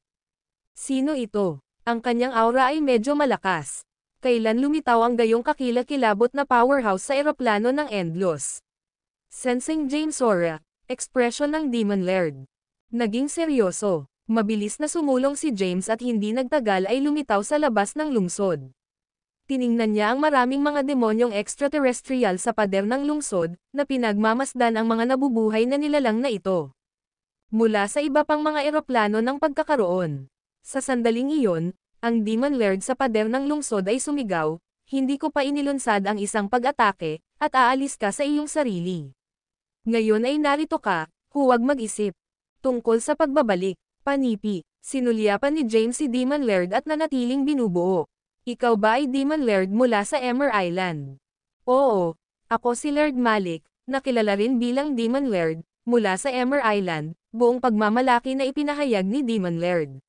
Sino ito? Ang kanyang aura ay medyo malakas. Kailan lumitaw ang gayong kakilakilabot na powerhouse sa eroplano ng Endlos? Sensing James aura, ekspresyon ng Demon Laird. Naging seryoso. Mabilis na sumulong si James at hindi nagtagal ay lumitaw sa labas ng lungsod. Tiningnan niya ang maraming mga demonyong extraterrestrial sa pader ng lungsod, na pinagmamasdan ang mga nabubuhay na nilalang na ito. Mula sa iba pang mga eroplano ng pagkakaroon. Sa sandaling iyon, ang Demon Laird sa pader ng lungsod ay sumigaw, "Hindi ko pa inilunsad ang isang pag-atake, at aalis ka sa iyong sarili. Ngayon ay narito ka, huwag mag-isip. Tungkol sa pagbabalik, panipi." Sinulyapan ni James si Demon Laird at nanatiling binubuo. "Ikaw ba ay Demon Laird mula sa Emmer Island?" "Oo, ako si Laird Malik, nakilala rin bilang Demon Laird, mula sa Emmer Island," buong pagmamalaki na ipinahayag ni Demon Laird.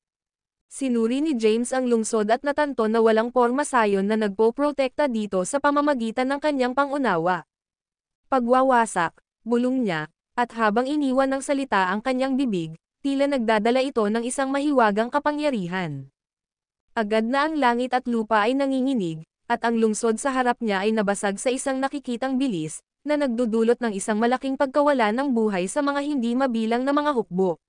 Sinuri ni James ang lungsod at natanto na walang porma sayon na nagpoprotekta dito sa pamamagitan ng kanyang pangunawa. Pagwawasak, bulong niya, at habang iniwan ng salita ang kanyang bibig, tila nagdadala ito ng isang mahiwagang kapangyarihan. Agad na ang langit at lupa ay nanginginig, at ang lungsod sa harap niya ay nabasag sa isang nakikitang bilis, na nagdudulot ng isang malaking pagkawala ng buhay sa mga hindi mabilang na mga hukbo.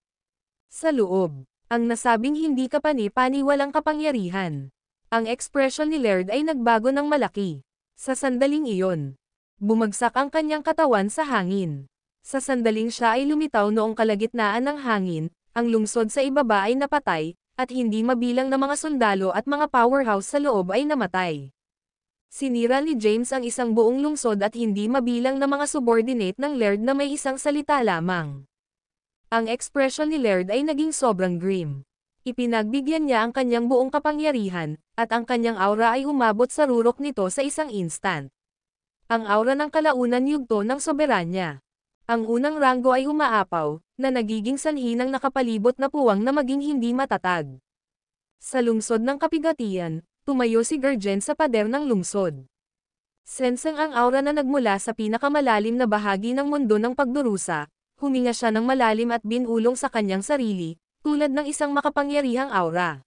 Sa loob, ang nasabing hindi kapani-pani walang kapangyarihan. Ang ekspresyon ni Laird ay nagbago ng malaki. Sa sandaling iyon, bumagsak ang kanyang katawan sa hangin. Sa sandaling siya ay lumitaw noong kalagitnaan ng hangin, ang lungsod sa ibaba ay napatay, at hindi mabilang na mga sundalo at mga powerhouse sa loob ay namatay. Sinira ni James ang isang buong lungsod at hindi mabilang na mga subordinate ng Laird na may isang salita lamang. Ang ekspresyon ni Laird ay naging sobrang grim. Ipinagbigyan niya ang kanyang buong kapangyarihan, at ang kanyang aura ay umabot sa rurok nito sa isang instant. Ang aura ng kalaunan yugto ng soberanya. Ang unang ranggo ay umaapaw, na nagiging sanhi ng nakapalibot na puwang na maging hindi matatag. Sa lungsod ng kapigatian, tumayo si Gurgen sa pader ng lungsod. Senseng ang aura na nagmula sa pinakamalalim na bahagi ng mundo ng pagdurusa, huminga siya ng malalim at binulong sa kanyang sarili, tulad ng isang makapangyarihang aura.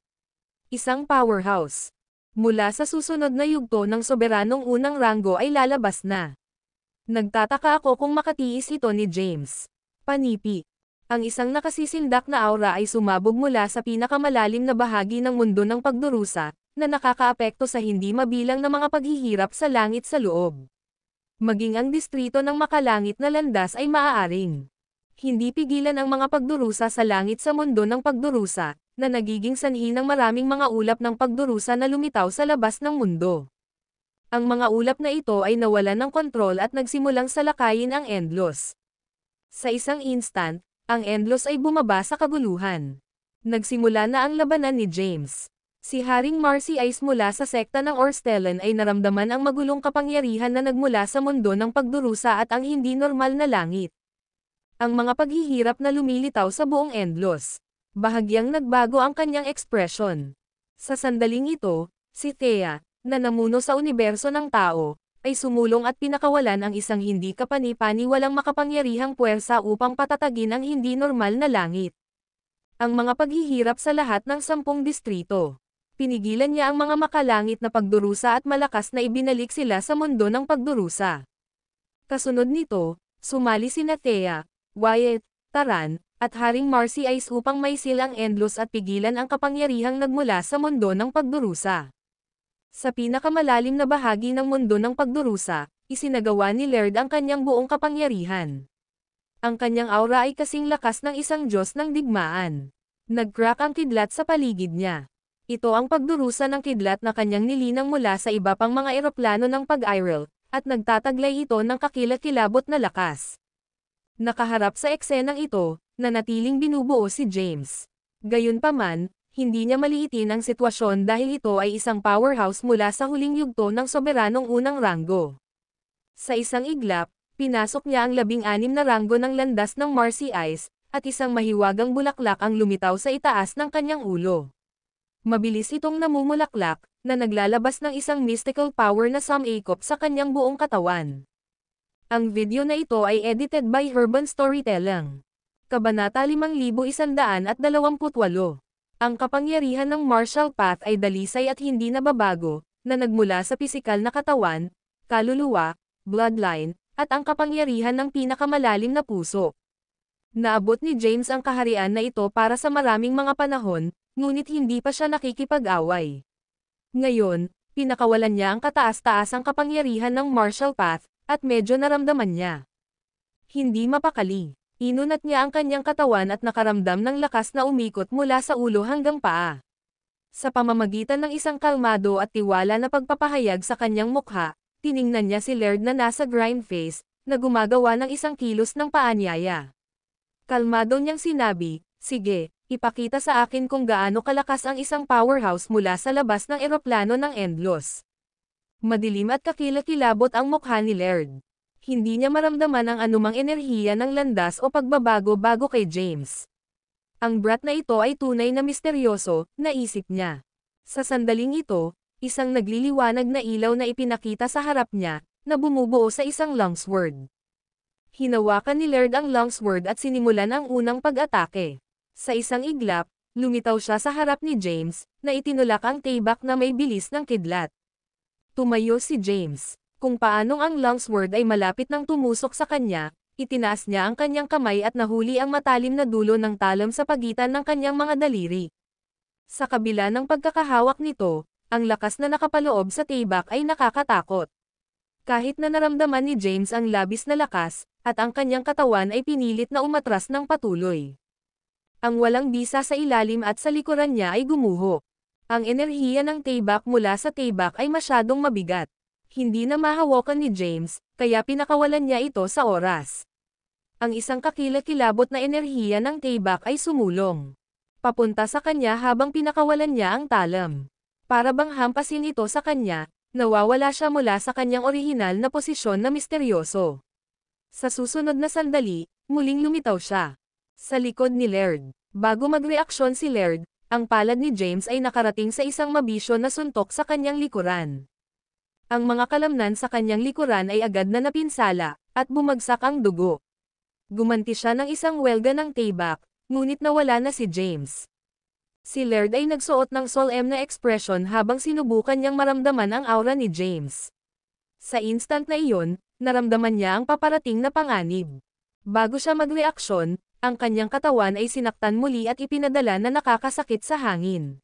Isang powerhouse. Mula sa susunod na yugto ng soberanong unang ranggo ay lalabas na. Nagtataka ako kung makatiis ito ni James. Panipi. Ang isang nakasisindak na aura ay sumabog mula sa pinakamalalim na bahagi ng mundo ng pagdurusa, na nakakaapekto sa hindi mabilang na mga paghihirap sa langit sa loob. Maging ang distrito ng makalangit na landas ay maaaring hindi pigilan ang mga pagdurusa sa langit sa mundo ng pagdurusa, na nagiging sanhi ng maraming mga ulap ng pagdurusa na lumitaw sa labas ng mundo. Ang mga ulap na ito ay nawalan ng kontrol at nagsimulang salakayin ang Endlos. Sa isang instant, ang Endlos ay bumaba sa kaguluhan. Nagsimula na ang labanan ni James. Si Haring Marcy Ice mula sa sekta ng Orstellan ay naramdaman ang magulong kapangyarihan na nagmula sa mundo ng pagdurusa at ang hindi normal na langit. Ang mga paghihirap na lumilitaw sa buong Endlos. Bahagyang nagbago ang kanyang ekspresyon. Sa sandaling ito, si Thea, na namuno sa universo ng tao, ay sumulong at pinakawalan ang isang hindi kapani-pani walang makapangyarihang puwersa upang patatagin ang hindi normal na langit. Ang mga paghihirap sa lahat ng 10 distrito. Pinigilan niya ang mga makalangit na pagdurusa at malakas na ibinalik sila sa mundo ng pagdurusa. Kasunod nito, sumali sina Thea, Wyatt, Taran, at Haring Marcy Ice upang maisil ang Endlos at pigilan ang kapangyarihang nagmula sa mundo ng pagdurusa. Sa pinakamalalim na bahagi ng mundo ng pagdurusa, isinagawa ni Laird ang kanyang buong kapangyarihan. Ang kanyang aura ay kasing lakas ng isang Diyos ng digmaan. Nag-crack ang kidlat sa paligid niya. Ito ang pagdurusa ng kidlat na kanyang nilinang mula sa iba pang mga eroplano ng pag-Irel, at nagtataglay ito ng kakilakilabot na lakas. Nakaharap sa eksenang ito, nanatiling binubuo si James. Gayunpaman, hindi niya maliitin ang sitwasyon dahil ito ay isang powerhouse mula sa huling yugto ng soberanong unang ranggo. Sa isang iglap, pinasok niya ang 16 na ranggo ng landas ng Marcy Ice, at isang mahiwagang bulaklak ang lumitaw sa itaas ng kanyang ulo. Mabilis itong namumulaklak, na naglalabas ng isang mystical power na sumakop sa kanyang buong katawan. Ang video na ito ay edited by Urban Storytelling. Kabanata 5128. Ang kapangyarihan ng martial path ay dalisay at hindi nababago, na nagmula sa pisikal na katawan, kaluluwa, bloodline, at ang kapangyarihan ng pinakamalalim na puso. Naabot ni James ang kaharian na ito para sa maraming mga panahon, ngunit hindi pa siya nakikipag-away. Ngayon, pinakawalan niya ang kataas-taasang kapangyarihan ng martial path, at medyo naramdaman niya. Hindi mapakali. Inunat niya ang kanyang katawan at nakaramdam ng lakas na umikot mula sa ulo hanggang paa. Sa pamamagitan ng isang kalmado at tiwala na pagpapahayag sa kanyang mukha, tiningnan niya si Laird na nasa grind face, na gumagawa ng isang kilos ng paanyaya. Kalmado niyang sinabi, "Sige, ipakita sa akin kung gaano kalakas ang isang powerhouse mula sa labas ng eroplano ng Endlos." Madilim at kakilakilabot ang mukha ni Laird. Hindi niya maramdaman ang anumang enerhiya ng landas o pagbabago bago kay James. Ang brat na ito ay tunay na misteryoso, naisip niya. Sa sandaling ito, isang nagliliwanag na ilaw na ipinakita sa harap niya, na bumubuo sa isang longsword. Hinawakan ni Laird ang longsword at sinimulan ang unang pag-atake. Sa isang iglap, lumitaw siya sa harap ni James, na itinulak ang taybak na may bilis ng kidlat. Tumayo si James. Kung paanong ang longsword ay malapit nang tumusok sa kanya, itinaas niya ang kanyang kamay at nahuli ang matalim na dulo ng talam sa pagitan ng kanyang mga daliri. Sa kabila ng pagkakahawak nito, ang lakas na nakapaloob sa taybak ay nakakatakot. Kahit na naramdaman ni James ang labis na lakas, at ang kanyang katawan ay pinilit na umatras ng patuloy. Ang walang bisa sa ilalim at sa likuran niya ay gumuho. Ang enerhiya ng taybak mula sa taybak ay masyadong mabigat. Hindi na mahawakan ni James, kaya pinakawalan niya ito sa oras. Ang isang kakilakilabot na enerhiya ng taybak ay sumulong papunta sa kanya habang pinakawalan niya ang talam. Para bang hampasin ito sa kanya, nawawala siya mula sa kanyang orihinal na posisyon na misteryoso. Sa susunod na sandali, muling lumitaw siya sa likod ni Laird. Bago magreaksyon si Laird, ang palad ni James ay nakarating sa isang mabisyo na suntok sa kanyang likuran. Ang mga kalamnan sa kanyang likuran ay agad na napinsala, at bumagsak ang dugo. Gumanti siya ng isang welga ng taybak, ngunit nawala na si James. Si Laird ay nagsuot ng solemn na ekspresyon habang sinubukan niyang maramdaman ang aura ni James. Sa instant na iyon, naramdaman niya ang paparating na panganib. Bago siya magreaksyon, ang kanyang katawan ay sinaktan muli at ipinadala na nakakasakit sa hangin.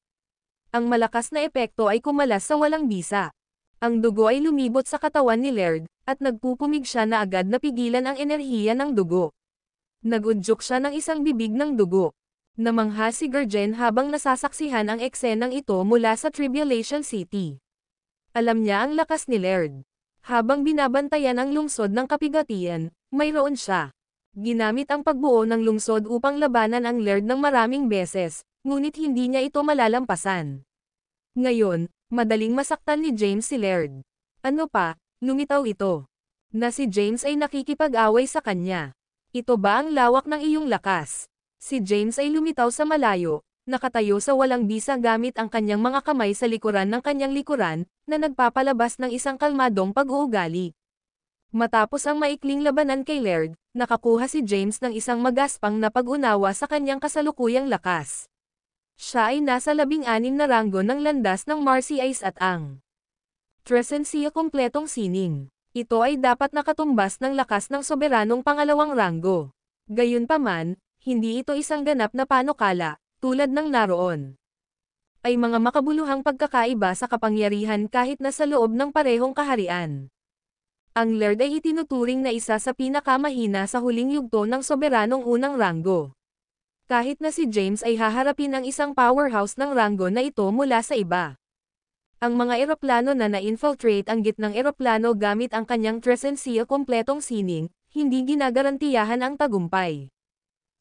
Ang malakas na epekto ay kumalas sa walang bisa. Ang dugo ay lumibot sa katawan ni Laird, at nagpupumig siya na agad na pigilan ang enerhiya ng dugo. Nagudyok siya ng isang bibig ng dugo. Namangha si Gurjen habang nasasaksihan ang eksenang ito mula sa Tribulation City. Alam niya ang lakas ni Laird. Habang binabantayan ang lungsod ng kapigatian, mayroon siya. Ginamit ang pagbuo ng lungsod upang labanan ang Laird ng maraming beses, ngunit hindi niya ito malalampasan. Ngayon, madaling masaktan ni James si Laird. Ano pa, lumitaw ito. Na si James ay nakikipag-away sa kanya. Ito ba ang lawak ng iyong lakas? Si James ay lumitaw sa malayo, nakatayo sa walang bisa gamit ang kanyang mga kamay sa likuran ng kanyang likuran, na nagpapalabas ng isang kalmadong pag-uugali. Matapos ang maikling labanan kay Laird, nakakuha si James ng isang magaspang na pag-unawa sa kanyang kasalukuyang lakas. Siya ay nasa 16 na ranggo ng landas ng Marcy Ice at ang Tresensia kumpletong sining. Ito ay dapat nakatumbas ng lakas ng soberanong pangalawang ranggo. Gayunpaman, hindi ito isang ganap na panukala, tulad ng naroon. Ay mga makabuluhang pagkakaiba sa kapangyarihan kahit na sa loob ng parehong kaharian. Ang Laird ay itinuturing na isa sa pinakamahina sa huling yugto ng soberanong unang ranggo. Kahit na si James ay haharapin ang isang powerhouse ng ranggo na ito mula sa iba. Ang mga eroplano na na-infiltrate ang gitnang eroplano gamit ang kanyang Tresensia kumpletong sining, hindi ginagarantiyahan ang tagumpay.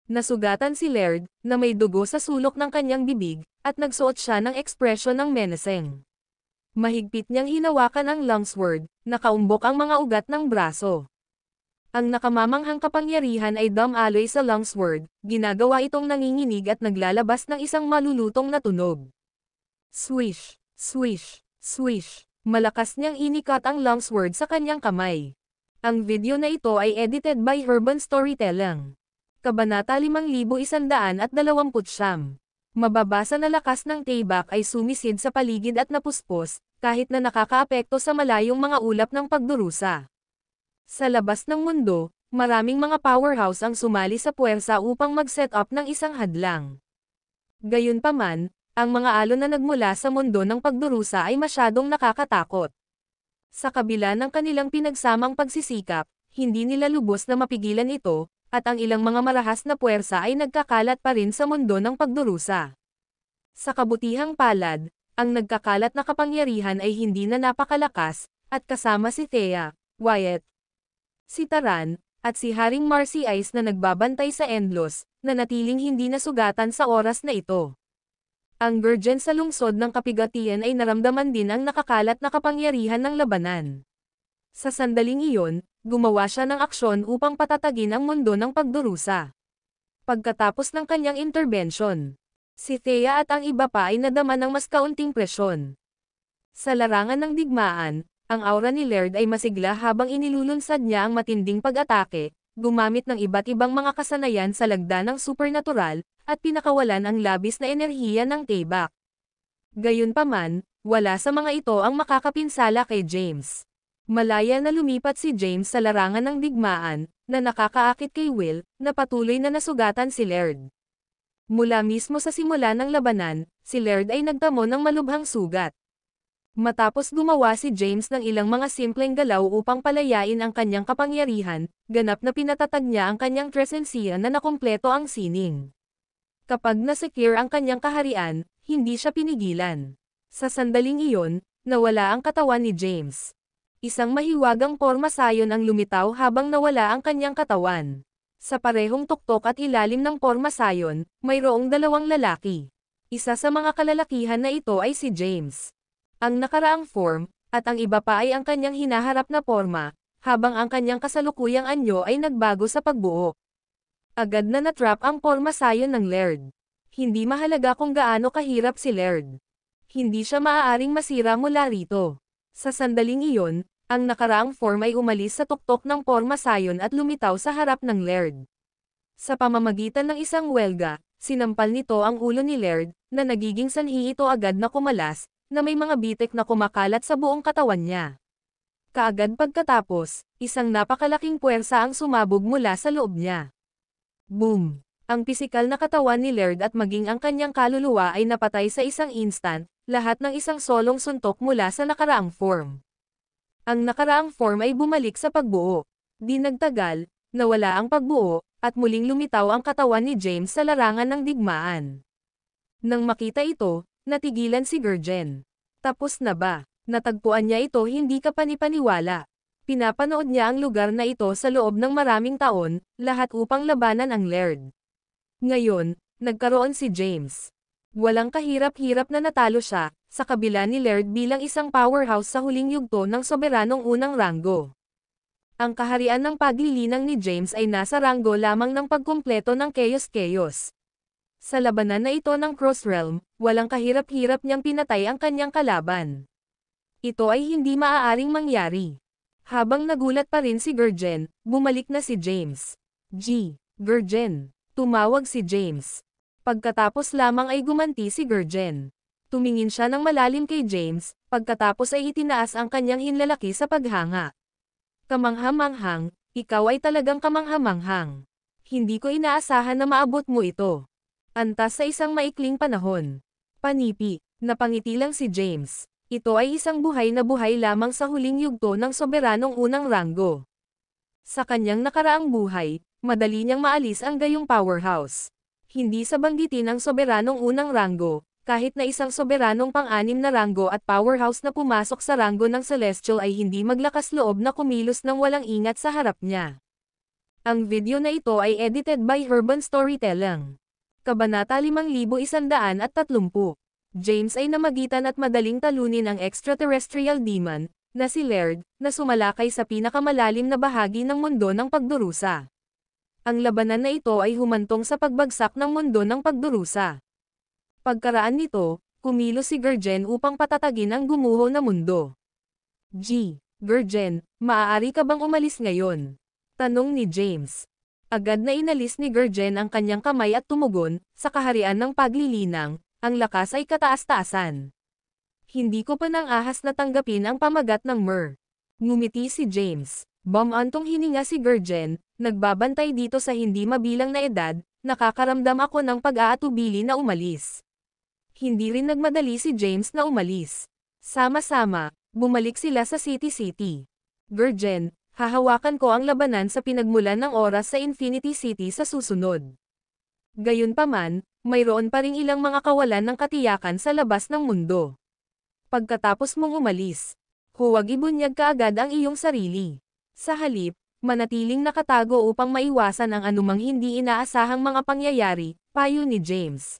Nasugatan si Laird, na may dugo sa sulok ng kanyang bibig, at nagsuot siya ng ekspresyon ng menacing. Mahigpit niyang hinawakan ang longsword, nakaumbok ang mga ugat ng braso. Ang nakamamanghang kapangyarihan ay dumaloy sa longsword, ginagawa itong nanginginig at naglalabas ng isang malulutong na tunog. Swish, swish, swish. Malakas niyang inikat ang longsword sa kanyang kamay. Ang video na ito ay edited by Urban Storytelling. Kabanata 5129. Mababasa na lakas ng Taybak ay sumisid sa paligid at napuspos, kahit na nakakaapekto sa malayong mga ulap ng pagdurusa. Sa labas ng mundo, maraming mga powerhouse ang sumali sa puwersa upang mag-set up ng isang hadlang. Gayunpaman, ang mga alon na nagmula sa mundo ng pagdurusa ay masyadong nakakatakot. Sa kabila ng kanilang pinagsamang pagsisikap, hindi nila lubos na mapigilan ito, at ang ilang mga marahas na puwersa ay nagkakalat pa rin sa mundo ng pagdurusa. Sa kabutihang palad, ang nagkakalat na kapangyarihan ay hindi na napakalakas, at kasama si Thea, Wyatt, si Taran, at si Haring Marcy Ice na nagbabantay sa Endlos, na natiling hindi nasugatan sa oras na ito. Ang Virgin sa lungsod ng Kapigatian ay naramdaman din ang nakakalat na kapangyarihan ng labanan. Sa sandaling iyon, gumawa siya ng aksyon upang patatagin ang mundo ng pagdurusa. Pagkatapos ng kanyang intervention, si Thea at ang iba pa ay nadama ng mas kaunting presyon. Sa larangan ng digmaan, ang aura ni Laird ay masigla habang inilulunsad niya ang matinding pag-atake, gumamit ng iba't ibang mga kasanayan sa lagda ng supernatural, at pinakawalan ang labis na enerhiya ng Taybak. Gayunpaman, wala sa mga ito ang makakapinsala kay James. Malaya na lumipat si James sa larangan ng digmaan, na nakakaakit kay Will, na patuloy na nasugatan si Laird. Mula mismo sa simula ng labanan, si Laird ay nagtamo ng malubhang sugat. Matapos gumawa si James ng ilang mga simpleng galaw upang palayain ang kanyang kapangyarihan, ganap na pinatatag niya ang kanyang presensiya na nakumpleto ang sining. Kapag na-secure ang kanyang kaharian, hindi siya pinigilan. Sa sandaling iyon, nawala ang katawan ni James. Isang mahiwagang porma sayon ang lumitaw habang nawala ang kanyang katawan. Sa parehong tuktok at ilalim ng porma sayon, mayroong dalawang lalaki. Isa sa mga kalalakihan na ito ay si James. Ang nakaraang form, at ang iba pa ay ang kanyang hinaharap na porma, habang ang kanyang kasalukuyang anyo ay nagbago sa pagbuo. Agad na natrap ang porma sayon ng Laird. Hindi mahalaga kung gaano kahirap si Laird. Hindi siya maaaring masira mula rito. Sa sandaling iyon, ang nakaraang form ay umalis sa tuktok ng porma sayon at lumitaw sa harap ng Laird. Sa pamamagitan ng isang welga, sinampal nito ang ulo ni Laird, na nagiging sanhi ito agad na kumalas, na may mga bitik na kumakalat sa buong katawan niya. Kaagad pagkatapos, isang napakalaking puwersa ang sumabog mula sa loob niya. Boom! Ang pisikal na katawan ni Laird at maging ang kanyang kaluluwa ay napatay sa isang instant, lahat ng isang solong suntok mula sa nakaraang form. Ang nakaraang form ay bumalik sa pagbuo. Di nagtagal, nawala ang pagbuo, at muling lumitaw ang katawan ni James sa larangan ng digmaan. Nang makita ito, natigilan si Gurgen. Tapos na ba? Natagpuan niya ito hindi kapanipaniwala. Pinapanood niya ang lugar na ito sa loob ng maraming taon, lahat upang labanan ang Laird. Ngayon, nagkaroon si James. Walang kahirap-hirap na natalo siya, sa kabila ni Laird bilang isang powerhouse sa huling yugto ng soberanong unang ranggo. Ang kaharian ng paglilinang ni James ay nasa ranggo lamang ng pagkumpleto ng Chaos. Sa labanan na ito ng Cross Realm, walang kahirap-hirap niyang pinatay ang kanyang kalaban. Ito ay hindi maaaring mangyari. Habang nagulat pa rin si Gurgen, bumalik na si James. Gurgen. Tumawag si James. Pagkatapos lamang ay gumanti si Gurgen. Tumingin siya ng malalim kay James, pagkatapos ay itinaas ang kanyang hinlalaki sa paghanga. Kamanghamanghang, ikaw ay talagang kamanghamanghang. Hindi ko inaasahan na maabot mo ito. Antas sa isang maikling panahon. Panipi, napangiti lang si James. Ito ay isang buhay na buhay lamang sa huling yugto ng soberanong unang ranggo. Sa kanyang nakaraang buhay, madali niyang maalis ang gayong powerhouse. Hindi sa banggitin ng soberanong unang ranggo, kahit na isang soberanong pang-anim na ranggo at powerhouse na pumasok sa ranggo ng Celestial ay hindi maglakas loob na kumilos ng walang ingat sa harap niya. Ang video na ito ay edited by Urban Storytelling. Kabanata 5130. James ay namagitan at madaling talunin ang extraterrestrial demon, na si Laird, na sumalakay sa pinakamalalim na bahagi ng mundo ng pagdurusa. Ang labanan na ito ay humantong sa pagbagsak ng mundo ng pagdurusa. Pagkaraan nito, kumilos si Gurgen upang patatagin ang gumuho na mundo. Gurgen, maaari ka bang umalis ngayon? Tanong ni James. Agad na inalis ni Gurjen ang kanyang kamay at tumugon, sa kaharian ng paglilinang, ang lakas ay kataas-taasan. Hindi ko pa nang ahas na tanggapin ang pamagat ng Mer. Ngumiti si James. Bumantong hininga si Gurjen, nagbabantay dito sa hindi mabilang na edad, nakakaramdam ako ng pag-aatubili na umalis. Hindi rin nagmadali si James na umalis. Sama-sama, bumalik sila sa City. Gurjen, hahawakan ko ang labanan sa pinagmulan ng oras sa Infinity City sa susunod. Gayunpaman, mayroon pa ring ilang mga kawalan ng katiyakan sa labas ng mundo. Pagkatapos mong umalis, huwag ibunyag kaagad ang iyong sarili. Sa halip, manatiling nakatago upang maiwasan ang anumang hindi inaasahang mga pangyayari, payo ni James.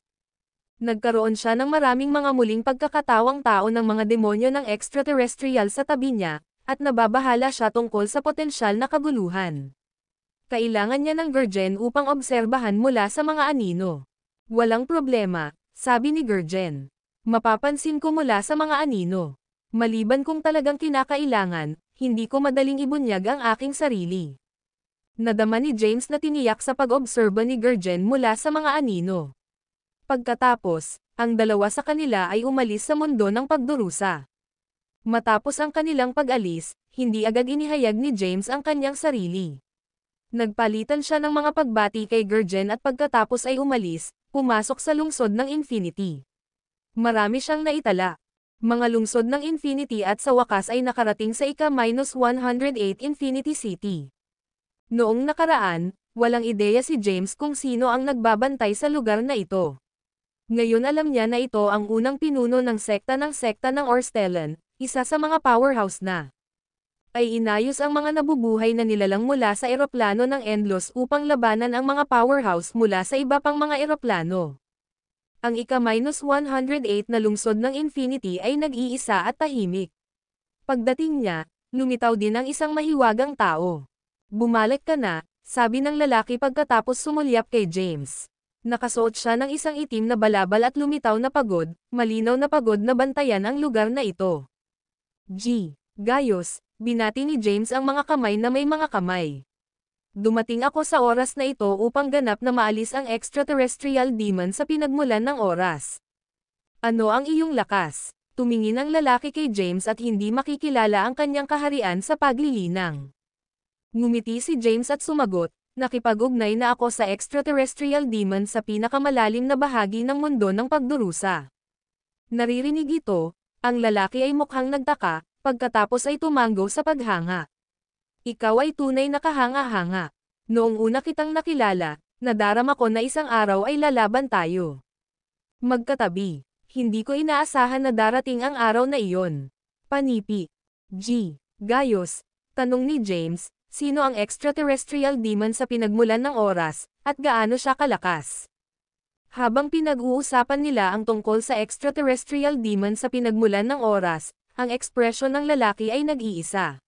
Nagkaroon siya ng maraming mga muling pagkakatawang tao ng mga demonyo ng extraterrestrial sa tabi niya, at nababahala siya tungkol sa potensyal na kaguluhan. Kailangan niya ng Gurjen upang obserbahan mula sa mga anino. Walang problema, sabi ni Gurjen. Mapapansin ko mula sa mga anino. Maliban kung talagang kinakailangan, hindi ko madaling ibunyag ang aking sarili. Nadama ni James na tiniyak sa pag-obserba ni Gurjen mula sa mga anino. Pagkatapos, ang dalawa sa kanila ay umalis sa mundo ng pagdurusa. Matapos ang kanilang pag-alis, hindi agad inihayag ni James ang kanyang sarili. Nagpalitan siya ng mga pagbati kay Gurjen at pagkatapos ay umalis, pumasok sa lungsod ng Infinity. Marami siyang naitala. Mga lungsod ng Infinity at sa wakas ay nakarating sa ika-108 Infinity City. Noong nakaraan, walang ideya si James kung sino ang nagbabantay sa lugar na ito. Ngayon alam niya na ito ang unang pinuno ng sekta ng Orstellan, isa sa mga powerhouse na. Ay inayos ang mga nabubuhay na nilalang mula sa eroplano ng Endlos upang labanan ang mga powerhouse mula sa iba pang mga eroplano. Ang ika-108 na lungsod ng Infinity ay nag-iisa at tahimik. Pagdating niya, lumitaw din ang isang mahiwagang tao. Bumalik ka na, sabi ng lalaki pagkatapos sumulyap kay James. Nakasuot siya ng isang itim na balabal at lumitaw na pagod, malinaw na pagod na bantayan ang lugar na ito. Gayos, binati ni James ang mga kamay na may mga kamay. Dumating ako sa oras na ito upang ganap na maalis ang extraterrestrial demon sa pinagmulan ng oras. Ano ang iyong lakas? Tumingin ang lalaki kay James at hindi makikilala ang kanyang kaharian sa paglilinang. Ngumiti si James at sumagot, nakipag-ugnay na ako sa extraterrestrial demon sa pinakamalalim na bahagi ng mundo ng pagdurusa. Naririnig ito, ang lalaki ay mukhang nagtaka, pagkatapos ay tumango sa paghanga. Ikaw ay tunay na kahanga-hanga. Noong una kitang nakilala, nadarama ko na isang araw ay lalaban tayo. Magkatabi, hindi ko inaasahan na darating ang araw na iyon. Panipi. Gayos, tanong ni James, sino ang extraterrestrial demon sa pinagmulan ng oras, at gaano siya kalakas? Habang pinag-uusapan nila ang tungkol sa extraterrestrial demon sa pinagmulan ng oras, ang ekspresyon ng lalaki ay nag-iisa.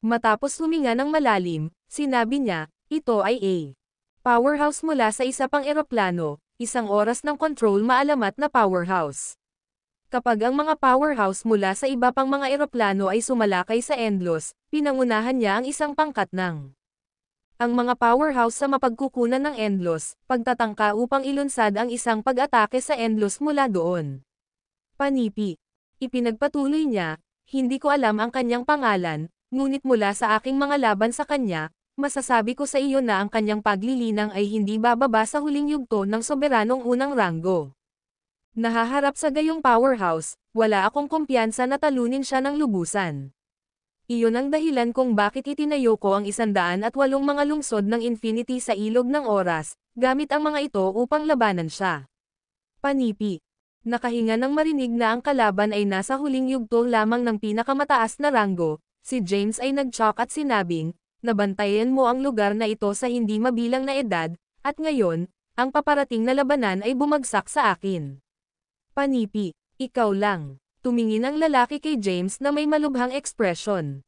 Matapos huminga ng malalim, sinabi niya, ito ay A. Powerhouse mula sa isa pang eroplano, isang oras ng control maalamat na powerhouse. Kapag ang mga powerhouse mula sa iba pang mga eroplano ay sumalakay sa Endlos, pinangunahan niya ang isang pangkat ng ang mga powerhouse sa mapagkukunan ng Endlos, pagtatangka upang ilunsad ang isang pag-atake sa Endlos mula doon. Panipi. Ipinagpatuloy niya, hindi ko alam ang kanyang pangalan, ngunit mula sa aking mga laban sa kanya, masasabi ko sa iyo na ang kanyang paglilinang ay hindi bababa sa huling yugto ng soberanong unang ranggo. Nahaharap sa gayong powerhouse, wala akong kumpiyansa na talunin siya ng lubusan. Iyon ang dahilan kung bakit itinayo ko ang 108 mga lungsod ng Infinity sa ilog ng oras, gamit ang mga ito upang labanan siya. Panipi. Nakahinga ng marinig na ang kalaban ay nasa huling yugto lamang ng pinakamataas na ranggo, si James ay nag-shock at sinabing, nabantayan mo ang lugar na ito sa hindi mabilang na edad, at ngayon, ang paparating na labanan ay bumagsak sa akin. Panipi, ikaw lang. Tumingin ang lalaki kay James na may malubhang ekspresyon.